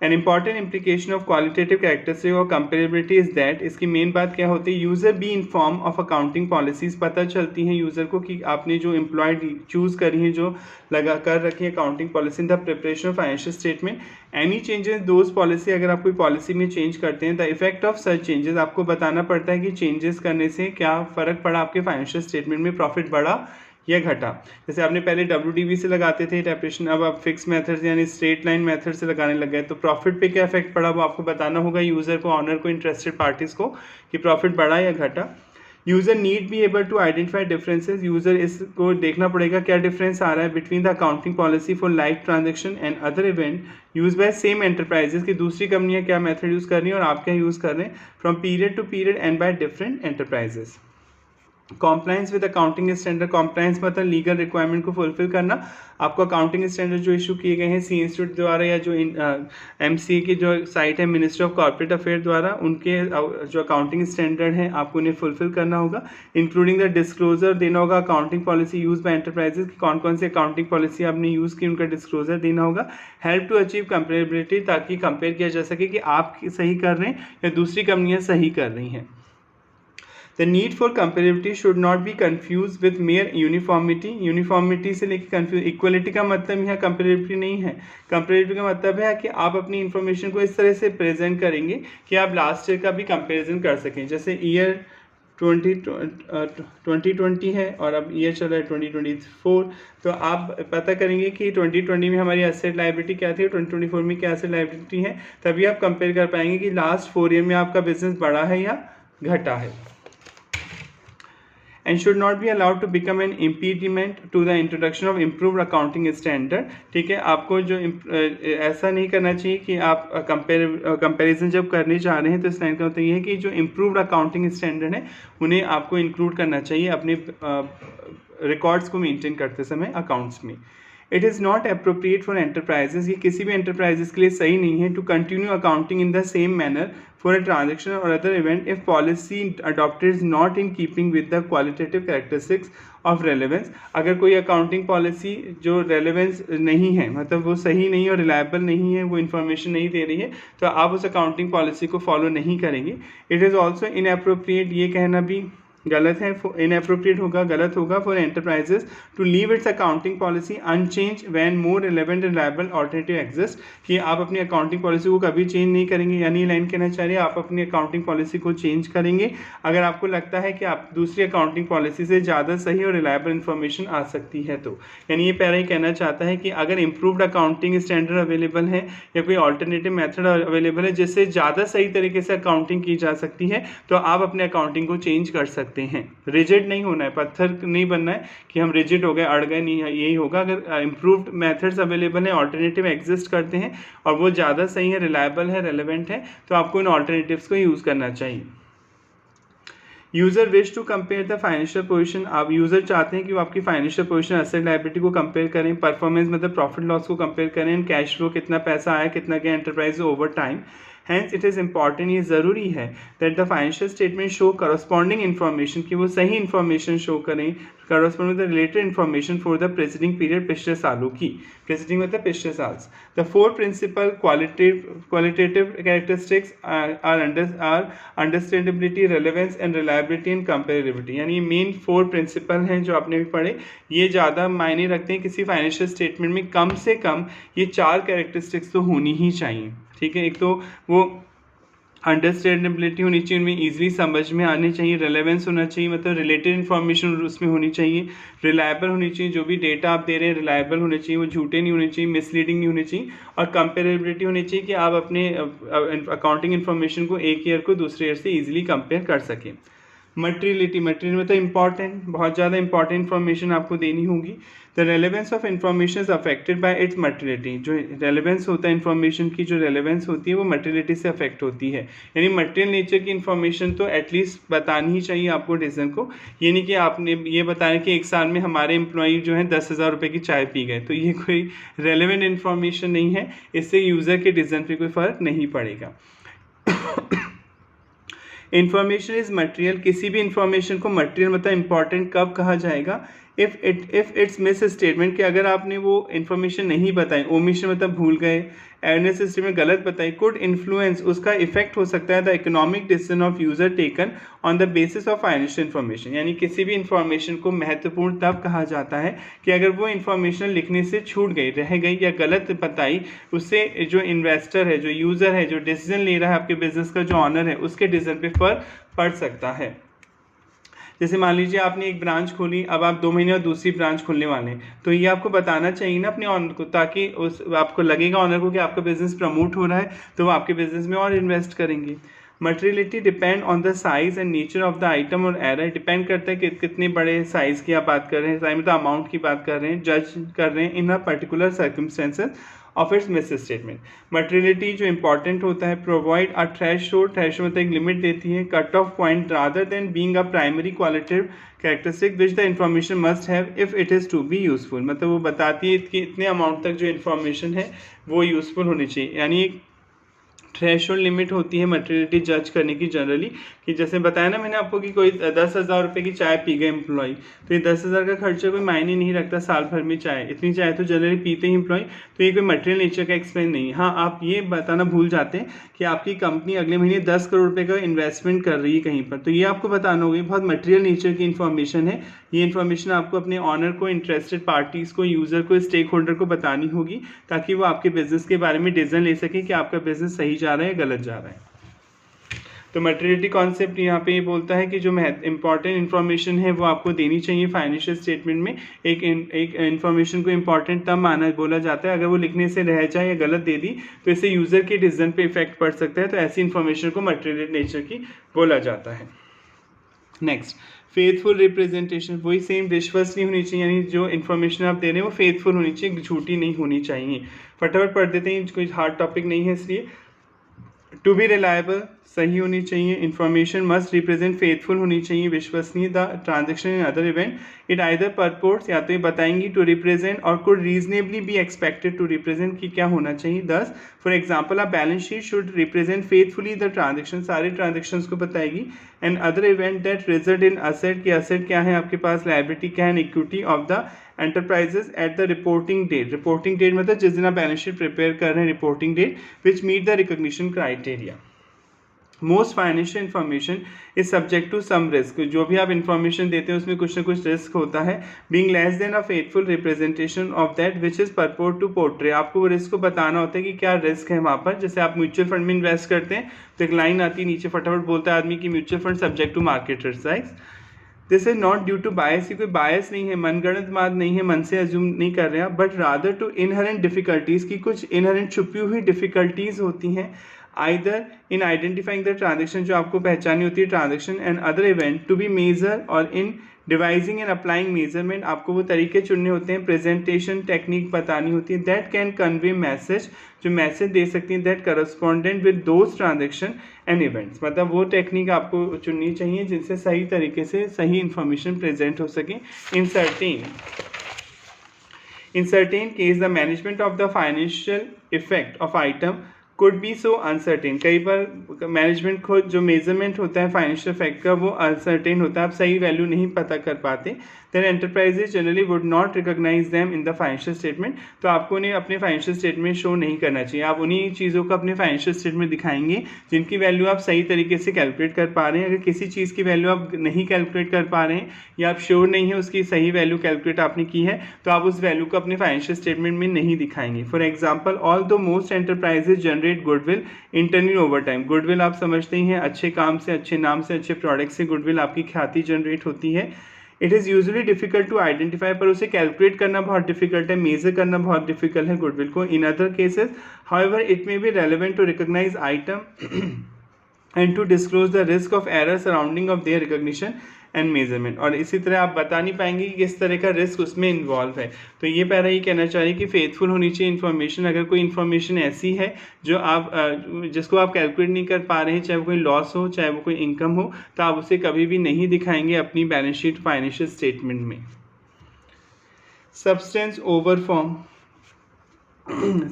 An important implication of qualitative characteristic और comparability is that, इसकी मेन बात क्या होती है, user be inform of accounting policies, पता चलती हैं यूज़र को कि आपने जो एम्प्लॉयड चूज़ करी हैं, जो लगा कर रखी है accounting policy in the preparation of financial statement. Any changes those policy, अगर आप कोई पॉलिसी में चेंज करते हैं, the effect of such changes, आपको बताना पड़ता है कि चेंजेस करने से क्या फ़र्क पड़ा आपके फाइनेंशियल स्टेटमेंट में, प्रॉफिट बढ़ा या घटा। जैसे आपने पहले WDV से लगाते थे डेप्रिसिएशन, अब आप फिक्स मेथड यानी स्ट्रेट लाइन मेथड से लगाने लग गए, तो प्रॉफिट पे क्या इफेक्ट पड़ा वो आपको बताना होगा यूज़र को, ऑनर को, इंटरेस्टेड पार्टीज़ को, कि प्रॉफिट बढ़ा या घटा। User need be able to identify differences, user इसको देखना पड़ेगा क्या डिफरेंस आ रहा है between the accounting policy for live transaction and other event use by same enterprises, की दूसरी कंपनियां क्या मेथड यूज़ कर रही हैं और आप क्या यूज़ कर रहे हैं, from period to period and by different enterprises. Compliance with accounting standard, compliance मतलब लीगल रिक्वायरमेंट को फुलफिल करना। आपको अकाउंटिंग स्टैंडर्ड जो इशू किए गए हैं सी इंस्टीट्यूट द्वारा या जो एमसीए की जो साइट है मिनिस्ट्री ऑफ कॉर्पोरेट अफेयर द्वारा, उनके जो अकाउंटिंग स्टैंडर्ड हैं आपको उन्हें फुलफिल करना होगा। इंक्लूडिंग द डिस्क्लोजर देना होगा accounting policy use by enterprises, की कौन कौन सी अकाउंटिंग पॉलिसी आपने यूज़ की उनका डिस्क्लोजर देना होगा। हेल्प टू अचीव कंपेरेबिलिटी, ताकि कंपेयर किया जा सके कि आप सही कर रहे हैं या दूसरी कंपनियाँ सही कर रही हैं। The need for comparability should not be confused with mere uniformity. Uniformity से लेकर confuse, equality का मतलब यहाँ comparability नहीं है। Comparability का मतलब है कि आप अपनी information को इस तरह से present करेंगे कि आप last year का भी comparison कर सकें। जैसे year 2020 है और अब ईयर चल रहा है 2024, तो आप पता करेंगे कि 2020 में हमारी एसेट लाइबिलिटी क्या थी और 2024 में क्या एसेट लाइबिलिटी है, तभी आप कंपेयर कर पाएंगे कि लास्ट 4 ईयर में आपका बिजनेस बढ़ा है या घटा है। and should not be allowed to become an impediment to the introduction of improved accounting standard। ठीक है, आपको जो ऐसा नहीं करना चाहिए कि आप कंपैरिजन जब करने जा रहे हैं तो इस लाइन का मतलब ये है कि जो इम्प्रूव्ड अकाउंटिंग स्टैंडर्ड है उन्हें आपको इंक्लूड करना चाहिए अपने रिकॉर्ड्स को मेंटेन करते समय अकाउंट्स में। It is not appropriate for enterprises, ये किसी भी एंटरप्राइजेस के लिए सही नहीं है to continue accounting in the same manner for a transaction और other event if policy adopted is not in keeping with the qualitative characteristics of relevance. अगर कोई अकाउंटिंग पॉलिसी जो रेलेवेंस नहीं है, मतलब वो सही नहीं और रिलायबल नहीं है, वो इन्फॉर्मेशन नहीं दे रही है, तो आप उस अकाउंटिंग पॉलिसी को फॉलो नहीं करेंगे। इट इज़ ऑल्सो इनअप्रोप्रिएट, ये कहना भी गलत है, इनअप्रोप्रिएट होगा, गलत होगा for enterprises to leave its accounting policy unchanged when more relevant and reliable alternative exist, कि आप अपनी अकाउंटिंग पॉलिसी को कभी चेंज नहीं करेंगे। यानी लाइन कहना चाह रही है आप अपनी अकाउंटिंग पॉलिसी को चेंज करेंगे अगर आपको लगता है कि आप दूसरी अकाउंटिंग पॉलिसी से ज़्यादा सही और रिलायबल इन्फॉर्मेशन आ सकती है तो। यानी ये पैरा ही कहना चाहता है कि अगर इम्प्रूव्ड अकाउंटिंग स्टैंडर्ड अवेलेबल है या कोई ऑल्टरनेटिव मेथड अवेलेबल है जिससे ज़्यादा सही तरीके से अकाउंटिंग की जा सकती है, तो आप अपने अकाउंटिंग को चेंज कर सकते हैं। रिजिड नहीं होना है, पत्थर नहीं बनना है कि हम रिजिड हो गए, अड़ गए, नहीं, यही होगा। अगर इम्प्रूव्ड मेथड्स अवेलेबल हैं, ऑल्टरनेटिव एग्जिस्ट करते हैं और वो ज़्यादा सही है, रिलायबल है, रेलेवेंट है, तो आपको इन ऑल्टरनेटिव्स को यूज़ करना चाहिए। User wish to compare the financial position, आप यूज़र चाहते हैं कि वो आपकी फाइनेंशियल पोजीशन एसेट लायबिलिटी को कंपेयर करें, परफॉर्मेंस मतलब प्रॉफिट लॉस को कंपेयर करें, कैश फ्लो कितना पैसा आया, कितना गया enterprise over time. Hence it is important, ये ज़रूरी है that the financial statement show corresponding information, कि वो सही इन्फॉर्मेशन शो करें corresponding the related information for the preceding period, पिछले सालों की, प्रेसिडिंग मतलब पिछले साल। The four principal qualitative characteristics are understandability, relevance and reliability and comparability. यानी मेन 4 प्रिंसिपल हैं जो आपने भी पढ़े, ये ज़्यादा मायने रखते हैं किसी फाइनेंशियल स्टेटमेंट में। कम से कम ये 4 कैरेक्टरिस्टिक्स तो होनी ही चाहिए। ठीक है, एक तो वो अंडरस्टैंडेबिलिटी होनी चाहिए, उनमें ईजिली समझ में आने चाहिए, रेलेवेंस होना चाहिए मतलब रिलेटेड इन्फॉर्मेशन उसमें होनी चाहिए, रिलायबल होनी चाहिए, जो भी डेटा आप दे रहे हैं रिलायबल होने चाहिए, वो झूठे नहीं होने चाहिए, मिसलीडिंग नहीं होने चाहिए, और कंपेरेबिलिटी होनी चाहिए कि आप अपने अकाउंटिंग इन्फॉर्मेशन को एक ईयर को दूसरे ईयर से ईजिली कंपेयर कर सकें। मटेरियलिटी, मटेरियल मतलब इंपॉर्टेंट, बहुत ज़्यादा इंपॉर्टेंट इन्फॉर्मेशन आपको देनी होगी। The relevance of information is affected by it's materiality, जो रेलेवेंस होता है इन्फॉर्मेशन की, जो रेलेवेंस होती है वो मटेरियलिटी से अफेक्ट होती है। यानी मटेरियल नेचर की इन्फॉर्मेशन तो एटलीस्ट बतानी ही चाहिए आपको डिज़न को। ये नहीं कि आपने ये बताया कि एक साल में हमारे एम्प्लॉई जो है 10,000 रुपये की चाय पी गए, तो ये कोई रेलेवेंट इन्फॉर्मेशन नहीं है, इससे यूज़र के डिज़न पर कोई फ़र्क नहीं पड़ेगा। इन्फॉर्मेशन इज मटेरियल, किसी भी इन्फॉर्मेशन को मटेरियल मतलब इंपॉर्टेंट कब कहा जाएगा, इफ़ इट्स मिस स्टेटमेंट, कि अगर आपने वो इन्फॉर्मेशन नहीं बताई, ओमिशन मतलब भूल गए, एयरनेस सिस्टम में गलत बताई, कुड इन्फ्लुएंस, उसका इफेक्ट हो सकता है the economic decision of user taken on the basis of financial information. यानी किसी भी इन्फॉर्मेशन को महत्वपूर्ण तब कहा जाता है कि अगर वो इन्फॉर्मेशन लिखने से छूट गई, रह गई या गलत बताई, उससे जो इन्वेस्टर है, जो यूज़र है, जो डिसीजन ले रहा है आपके बिजनेस का, जो ऑनर है, उसके डिसीजन पे फर्क पड़ सकता है। जैसे मान लीजिए आपने एक ब्रांच खोली, अब आप 2 महीने और दूसरी ब्रांच खोलने वाले हैं, तो ये आपको बताना चाहिए ना अपने ऑनर को, ताकि उस आपको लगेगा ऑनर को कि आपका बिजनेस प्रमोट हो रहा है, तो वो आपके बिजनेस में और इन्वेस्ट करेंगे। Materiality depend on the size and nature of the item और एरर, डिपेंड करता है कि कितने बड़े साइज़ की आप बात कर रहे हैं, साइज में तो अमाउंट की बात कर रहे हैं, जज कर रहे हैं in a particular circumstances of its misstatement. Materiality जो इंपॉर्टेंट होता है, प्रोवाइड अ थ्रेशोल्ड, थ्रेशोल्ड मतलब एक लिमिट देती है, cut off point rather than being a primary qualitative characteristic which the information must have if it is to be useful. मतलब वो बताती है कि इतने अमाउंट तक जो इन्फॉर्मेशन है वो यूजफुल होनी चाहिए, यानी थ्रेशोल्ड लिमिट होती है मटेरियलिटी जज करने की जनरली, कि जैसे बताया ना मैंने आपको कि कोई 10,000 रुपये की चाय पी गए एम्प्लॉय, तो ये 10,000 का खर्चा कोई मायने नहीं रखता साल भर में, चाय इतनी चाय तो जनरली पीते ही एम्प्लॉय, तो ये कोई मटेरियल नेचर का एक्सपेंस नहीं है। हाँ, आप ये बताना भूल जाते हैं कि आपकी कंपनी अगले महीने 10 करोड़ रुपये का इन्वेस्टमेंट कर रही है कहीं पर, तो ये आपको बताना होगा, बहुत मटेरियल नेचर की इन्फॉर्मेशन है। ये इन्फॉर्मेशन आपको अपने ऑनर को, इंटरेस्टेड पार्टीज़ को, यूज़र को, स्टेक होल्डर को बतानी होगी, ताकि वो आपके बिजनेस के बारे में डिसीजन ले सके कि आपका बिजनेस सही जा रहा है या गलत जा रहा है। तो मटेरियलिटी कॉन्सेप्ट यहाँ पे ये बोलता है कि जो इंपॉर्टेंट इन्फॉर्मेशन है वो आपको देनी चाहिए फाइनेंशियल स्टेटमेंट में। एक इन्फॉर्मेशन को इम्पॉर्टेंट तब माना बोला जाता है अगर वो लिखने से रह जाए या गलत दे दी तो इससे यूज़र के डिसीजन पे इफेक्ट पड़ सकता है, तो ऐसी इन्फॉर्मेशन को मटेरियल नेचर की बोला जाता है। नेक्स्ट, फेथफुल रिप्रेजेंटेशन, वही सेम विश्वसनीय होनी चाहिए, यानी जो इन्फॉर्मेशन आप दे रहे हैं वो फेथफुल होनी चाहिए, झूठी नहीं होनी चाहिए। फटाफट पढ़ देते हैं, कोई हार्ड टॉपिक नहीं है इसलिए। टू बी रिलायबल, सही होनी चाहिए। इन्फॉर्मेशन मस्ट रिप्रेजेंट, फेथफुल होनी चाहिए, विश्वसनीय। The transaction in other event it either purports, या तो ये बताएंगी टू रिप्रेजेंट और could reasonably be expected to represent, कि क्या होना चाहिए। 10 for example a balance sheet should represent faithfully the transaction, सारे ट्रांजेक्शन को बताएगी। And other event that result in asset, की असेट क्या है आपके पास, लायबिलिटी क्या है, equity of the enterprises at the reporting date. Reporting date मतलब जिस दिन आप बैलेंस शीट प्रिपेयर कर रहे हैं, reporting date which meet the recognition criteria. Most financial information is subject to some risk, जो भी आप इन्फॉर्मेशन देते हैं उसमें कुछ ना कुछ रिस्क होता है। Being less than a faithful representation of that which is purport to portray, आपको वो रिस्क को बताना होता है कि क्या रिस्क है वहाँ पर। जैसे आप म्यूचुअल फंड में इन्वेस्ट करते हैं तो एक लाइन आती है नीचे, फटाफट बोलता है आदमी कि mutual fund subject to market risk. This is not due to bias, कोई बायस नहीं है, मनगढ़ंत बात नहीं है, मन से अज्यूम नहीं कर रहे हैं, but rather to inherent difficulties, की कुछ इनहेरेंट छुपी हुई डिफिकल्टीज़ होती हैं either in identifying the transaction, जो आपको पहचानी होती है transaction, and other event to be measure, और in devising and applying measurement, आपको वो तरीके चुनने होते हैं, प्रेजेंटेशन टेक्निक बतानी होती है, दैट कैन कन्वे मैसेज, जो मैसेज दे सकती हैं, that correspondent with those transaction and events, मतलब वो टेक्निक आपको चुननी चाहिए जिनसे सही तरीके से सही इंफॉर्मेशन प्रेजेंट हो सके। In certain case, the management of the financial effect of item could be so uncertain, कई बार मैनेजमेंट को जो मेजरमेंट होता है फाइनेंशियल इफेक्ट का वो अनसर्टेन होता है, आप सही वैल्यू नहीं पता कर पाते। Then enterprises generally would not recognise them in the financial statement, तो आपको उन्हें अपने फाइनेंशियल स्टेटमेंट शो नहीं करना चाहिए। आप उन्हीं चीज़ों को अपने फाइनेंशियल स्टेटमेंट दिखाएंगे जिनकी वैल्यू आप सही तरीके से कैलकुलेट कर पा रहे हैं। अगर किसी चीज़ की वैल्यू आप नहीं कैलकुलेट कर पा रहे हैं या आप श्योर नहीं है उसकी सही वैल्यू कैलकुलेट आपने की है, तो आप उस वैल्यू को अपने फाइनेंशियल स्टेटमेंट में नहीं दिखाएंगे। फॉर एग्जाम्पल, ऑल दो most enterprises generate goodwill internally over time, goodwill आप समझते ही हैं, अच्छे काम से, अच्छे नाम से, अच्छे प्रोडक्ट से गुडविल आपकी ख्याति जनरेट होती है। It is usually difficult to identify, पर उसे कैलकुलेट करना बहुत डिफिकल्ट है, मेजर करना बहुत डिफिकल्ट है गुडविल को। In other cases however it may be relevant to recognise item and to disclose the risk of error surrounding of their recognition and measurement, और इसी तरह आप बता नहीं पाएंगे कि किस तरह का रिस्क उसमें इन्वॉल्व है। तो ये पैरा ये कहना चाहिए कि फेथफुल होनी चाहिए इन्फॉर्मेशन। अगर कोई इन्फॉर्मेशन ऐसी है जो आप जिसको आप कैलकुलेट नहीं कर पा रहे हैं, चाहे वो कोई लॉस हो चाहे वो कोई इनकम हो, तो आप उसे कभी भी नहीं दिखाएंगे अपनी बैलेंस शीट फाइनेंशियल स्टेटमेंट में। Substance over form,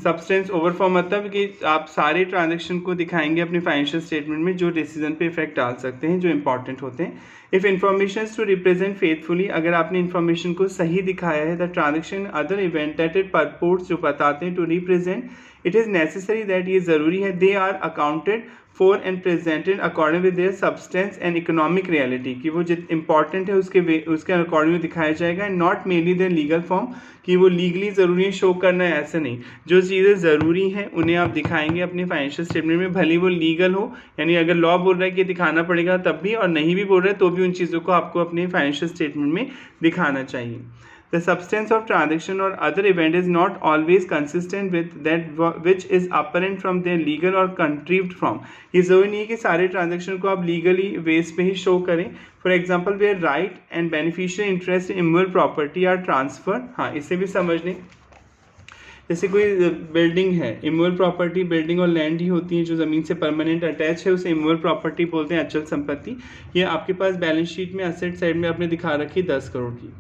substance over form मतलब कि आप सारे ट्रांजेक्शन को दिखाएंगे अपने फाइनेंशियल स्टेटमेंट में जो डिसीजन पे इफेक्ट डाल सकते हैं, जो इंपॉर्टेंट होते हैं। If information to represent faithfully, अगर आपने इन्फॉर्मेशन को सही दिखाया है, the transaction other event that it purports, जो बताते हैं to represent, it is necessary that, ये ज़रूरी है, they are accounted for and presented according with their substance and economic reality, कि वो जित इंपॉर्टेंट है उसके अकॉर्डिंग दिखाया जाएगा, and not mainly their legal form, कि वो लीगली ज़रूरी है शो करना है, ऐसे नहीं। जो चीज़ें ज़रूरी हैं उन्हें आप दिखाएंगे अपने फाइनेंशियल स्टेटमेंट में, भले वो लीगल हो, यानी अगर लॉ बोल रहा है कि दिखाना पड़ेगा तब भी, और नहीं भी बोल रहा है तो भी उन चीज़ों को आपको अपने फाइनेंशियल स्टेटमेंट में दिखाना चाहिए। द सब्सटेंस ऑफ ट्रांजेक्शन और other event is not always consistent with that which is apparent from their legal और कंट्रीव्ड फ्रॉम। ये जरूरी नहीं है कि सारे ट्रांजेक्शन को आप लीगली बेस पे ही शो करें। For example where right and beneficial interest in immovable property are transfer. हाँ, इसे भी समझ लें। जैसे कोई बिल्डिंग है, इमूवेबल प्रॉपर्टी बिल्डिंग और लैंड ही होती है जो ज़मीन से परमानेंट अटैच है, उसे इमूवेबल प्रॉपर्टी बोलते हैं, अचल संपत्ति। ये आपके पास बैलेंस शीट में असेट साइड में आपने दिखा रखी 10 करोड़ की,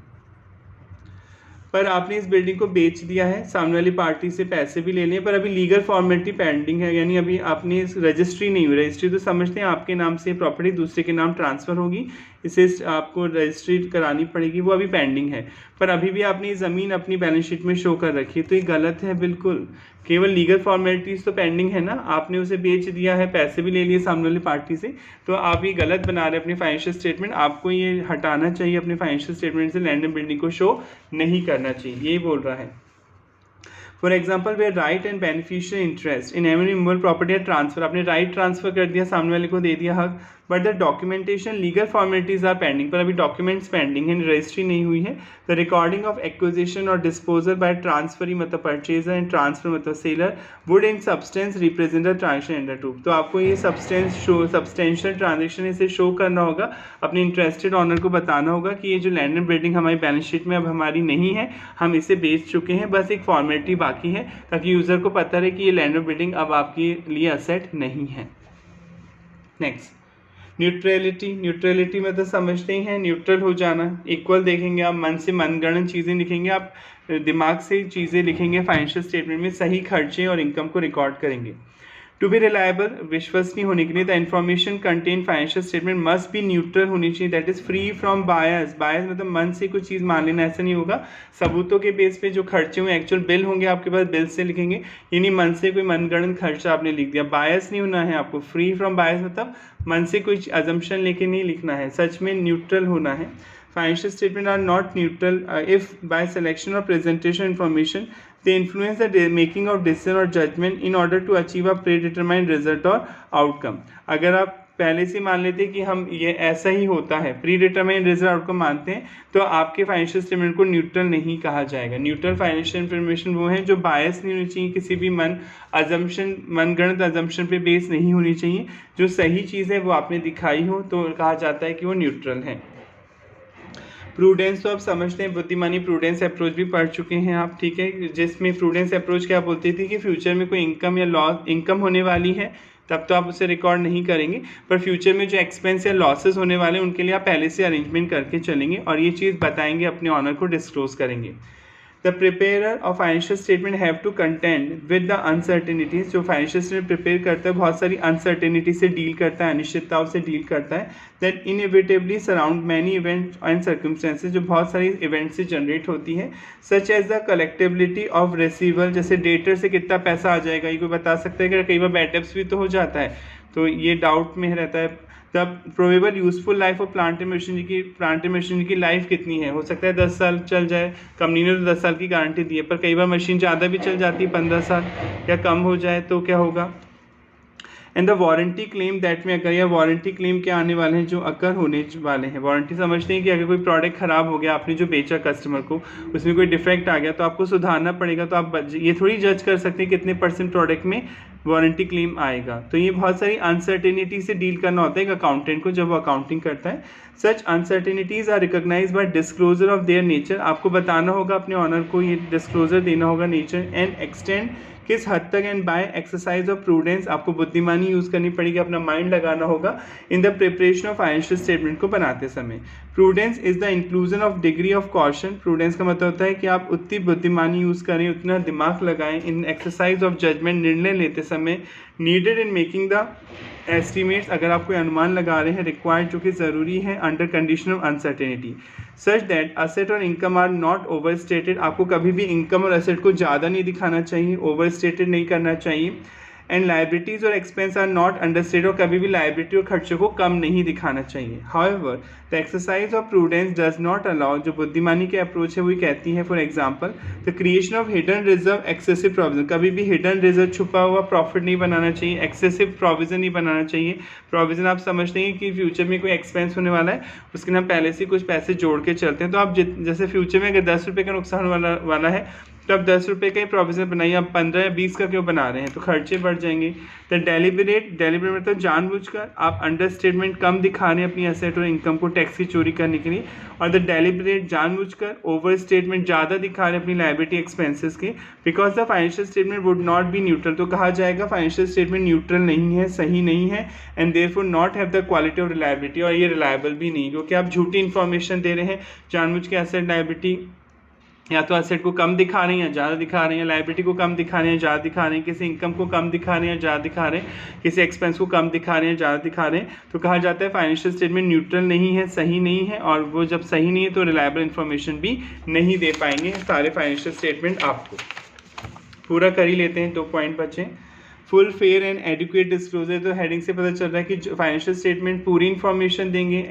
पर आपने इस बिल्डिंग को बेच दिया है, सामने वाली पार्टी से पैसे भी ले लिए, पर अभी लीगल फॉर्मेलिटी पेंडिंग है, यानी अभी आपने रजिस्ट्री नहीं हुई। रजिस्ट्री तो समझते हैं आपके नाम से प्रॉपर्टी दूसरे के नाम ट्रांसफ़र होगी, इसे आपको रजिस्ट्री करानी पड़ेगी, वो अभी पेंडिंग है। पर अभी भी आपने ये ज़मीन अपनी बैलेंस शीट में शो कर रखी है, तो ये गलत है बिल्कुल। केवल लीगल फॉर्मेलिटीज़ तो पेंडिंग है ना, आपने उसे बेच दिया है, पैसे भी ले लिए सामने वाली पार्टी से, तो आप ये गलत बना रहे हैं अपनी फाइनेंशियल स्टेटमेंट। आपको ये हटाना चाहिए अपने फाइनेंशियल स्टेटमेंट से, लैंड एंड बिल्डिंग को शो नहीं करना चाहिए, यही बोल रहा है। For example where right and beneficial interest in any immovable property transfer, आपने राइट ट्रांसफर कर दिया, सामने वाले को दे दिया हक, but the documentation legal formalities are pending, पर अभी डॉक्यूमेंट्स पेंडिंग है, रजिस्ट्री नहीं हुई है। द रिकॉर्डिंग ऑफ एक्विजिशन और डिस्पोजल बाय ट्रांसफरी मतलब परचेजर एंड ट्रांसफर मतलब seller would in substance represent the transaction under to. तो आपको ये सब्सटेंशियल ट्रांजेक्शन इसे शो करना होगा, अपने इंटरेस्टेड ऑनर को बताना होगा कि ये जो लैंड एंड बिल्डिंग हमारी बैलेंस शीट में अब हमारी नहीं है, हम इसे बेच चुके हैं, बस एक फॉर्मेलिटी बाकी है, ताकि यूज़र को पता रहे कि ये लैंड एंड बिल्डिंग अब आपके लिए असेट नहीं है। नेक्स्ट, न्यूट्रलिटी मतलब समझते ही हैं, न्यूट्रल हो जाना, इक्वल देखेंगे आप, मन से मनगढ़ंत चीज़ें लिखेंगे आप, दिमाग से चीज़ें लिखेंगे फाइनेंशियल स्टेटमेंट में, सही खर्चे और इनकम को रिकॉर्ड करेंगे। टू बी रिलायबल, विश्वसनीय होने के लिए the information contain financial statement must be neutral होनी चाहिए, दैट इज फ्री फ्रॉम बायस। बायस मतलब मन से कुछ चीज़ मान लेना, ऐसा नहीं होगा। सबूतों के बेस पे जो खर्चे हुए, एक्चुअल बिल होंगे आपके पास, बिल से लिखेंगे, यानी मन से कोई मनगढ़ंत खर्चा आपने लिख दिया। बायस नहीं होना है आपको, फ्री फ्रॉम बायस मतलब मन से कोई अजम्पशन लेके नहीं लिखना है, सच में न्यूट्रल होना है। Financial statements are not neutral if by selection or presentation information they influence the making of decision or judgment in order to achieve a predetermined result or outcome। अगर आप पहले से मान लेते हैं कि हम ये ऐसा ही होता है, प्री डिटरमाइंड रिजल्ट आउटकम मानते हैं, तो आपके फाइनेंशियल स्टेटमेंट को न्यूट्रल नहीं कहा जाएगा। न्यूट्रल फाइनेंशियल इंफॉर्मेशन वो है जो बायस नहीं होनी चाहिए, किसी भी मनगढ़ंत अजम्पशन पे बेस नहीं होनी चाहिए, जो सही चीज़ है वो आपने दिखाई हो तो कहा जाता है कि वो न्यूट्रल है। प्रूडेंस तो आप समझते हैं, बुद्धिमानी प्रूडेंस अप्रोच भी पढ़ चुके हैं आप, ठीक है, जिसमें प्रूडेंस अप्रोच क्या बोलती थी कि फ्यूचर में कोई इनकम या लॉस इनकम होने वाली है तब तो आप उसे रिकॉर्ड नहीं करेंगे, पर फ्यूचर में जो एक्सपेंस या लॉसेस होने वाले हैं उनके लिए आप पहले से अरेंजमेंट करके चलेंगे और ये चीज़ बताएंगे, अपने ऑनर को डिस्क्लोज करेंगे। The prepare of financial statement have to contend with the uncertainties. जो फाइनेंशियल स्टेटमेंट प्रिपेयर करता है बहुत सारी अनसर्टेनिटी से डील करता है, अनिश्चितताओं से डील करता है, that inevitably surround many events and circumstances, जो बहुत सारी इवेंट से जनरेट होती है, such as the collectability of receival, जैसे डेटर से कितना पैसा आ जाएगा ये कोई बता सकता है कि कई बार बैड डेब्ट्स भी तो हो जाता है, तो ये डाउट में रहता है। The probable useful life of plant and machinery की लाइफ कितनी है, हो सकता है 10 साल चल जाए, कंपनी ने तो 10 साल की गारंटी दी है, पर कई बार मशीन ज़्यादा भी चल जाती है, 15 साल या कम हो जाए तो क्या होगा। And the warranty claim that में अगर, या वारंटी क्लेम क्या आने वाले हैं जो अकर होने वाले हैं। वारंटी समझते हैं कि अगर कोई प्रोडक्ट ख़राब हो गया, आपने जो बेचा कस्टमर को, उसमें कोई डिफेक्ट आ गया तो आपको सुधारना पड़ेगा, तो आप ये थोड़ी जज कर सकते हैं कितने % प्रोडक्ट में वारंटी क्लेम आएगा। तो ये बहुत सारी अनसर्टेनिटी से डील करना होता है एक अकाउंटेंट को जब वो अकाउंटिंग करता है। Such uncertainties are recognise by disclosure of their nature, आपको बताना होगा अपने ऑनर को, ये डिस्क्लोजर देना होगा नेचर एंड एक्सटेंड किस हद तक, and by exercise of prudence, आपको बुद्धिमानी यूज़ करनी पड़ेगी, अपना माइंड लगाना होगा in the preparation of financial statement को बनाते समय। Prudence is the inclusion of degree of caution. Prudence का मतलब होता है कि आप उतनी बुद्धिमानी यूज़ करें, उतना दिमाग लगाएं इन एक्सरसाइज ऑफ जजमेंट, निर्णय लेते समय, needed in making the estimates, अगर आप कोई अनुमान लगा रहे हैं, रिक्वायर्ड जो कि ज़रूरी है, under condition of uncertainty, such that asset और income are not over stated, आपको कभी भी इनकम और असेट को ज़्यादा नहीं दिखाना चाहिए, ओवर स्टेटेड नहीं करना चाहिए, एंड लाइबिलिटीज़ और एक्सपेंस आर नॉट अंडरस्टेड, और कभी भी लाइबिलिटी और खर्चों को कम नहीं दिखाना चाहिए। However the exercise of prudence does not allow, जो बुद्धिमानी की अप्रोच है वही कहती है, for example the creation of hidden reserve excessive provision, कभी भी हिडन रिजर्व छुपा हुआ प्रॉफिट नहीं बनाना चाहिए, एक्सेसिव प्रोविजन नहीं बनाना चाहिए। प्रोविजन आप समझते हैं कि फ्यूचर में कोई एक्सपेंस होने वाला है, उसके लिए हम पहले से कुछ पैसे जोड़ के चलते हैं, तो आप जैसे फ्यूचर में अगर 10 रुपये का नुकसान वाला है तो आप 10 रुपये का ही प्रोविजन बनाइए, आप 15 या 20 का क्यों बना रहे हैं, तो खर्चे बढ़ जाएंगे। तो डेलिबरेट मतलब जानबूझकर आप अंडर स्टेटमेंट कम दिखा रहे हैं अपनी एसेट और इनकम को टैक्स की चोरी करने के लिए, और द डेलिबरेट जानबूझकर ओवर स्टेटमेंट ज़्यादा दिखा रहे हैं अपनी लायबिलिटी एक्सपेंसेस के, because the financial statement would not be neutral, तो कहा जाएगा फाइनेंशियल स्टेटमेंट न्यूट्रल नहीं है, सही नहीं है, and therefore not have the quality of reliability, और ये रिलायबल भी नहीं, क्योंकि आप झूठी इन्फॉर्मेशन दे रहे हैं जानबूझ के एसेट लायबिलिटी, या तो एसेट को कम दिखा रहे हैं या ज़्यादा दिखा रहे हैं, लायबिलिटी को कम दिखा रहे हैं ज़्यादा दिखा रहे हैं, किसी इनकम को कम दिखा रहे हैं ज़्यादा दिखा रहे हैं, किसी एक्सपेंस को कम दिखा रहे हैं ज़्यादा दिखा रहे हैं, तो कहा जाता है फाइनेंशियल स्टेटमेंट न्यूट्रल नहीं है, सही नहीं है, और वो जब सही नहीं है तो रिलायबल इन्फॉर्मेशन भी नहीं दे पाएंगे सारे फाइनेंशियल स्टेटमेंट आपको। पूरा कर ही लेते हैं, 2 पॉइंट बचे। Full fair and adequate disclosure, तो हेडिंग से पता चल रहा है कि फाइनेंशियल स्टेटमेंट पूरी इन्फॉर्मेशन देंगे,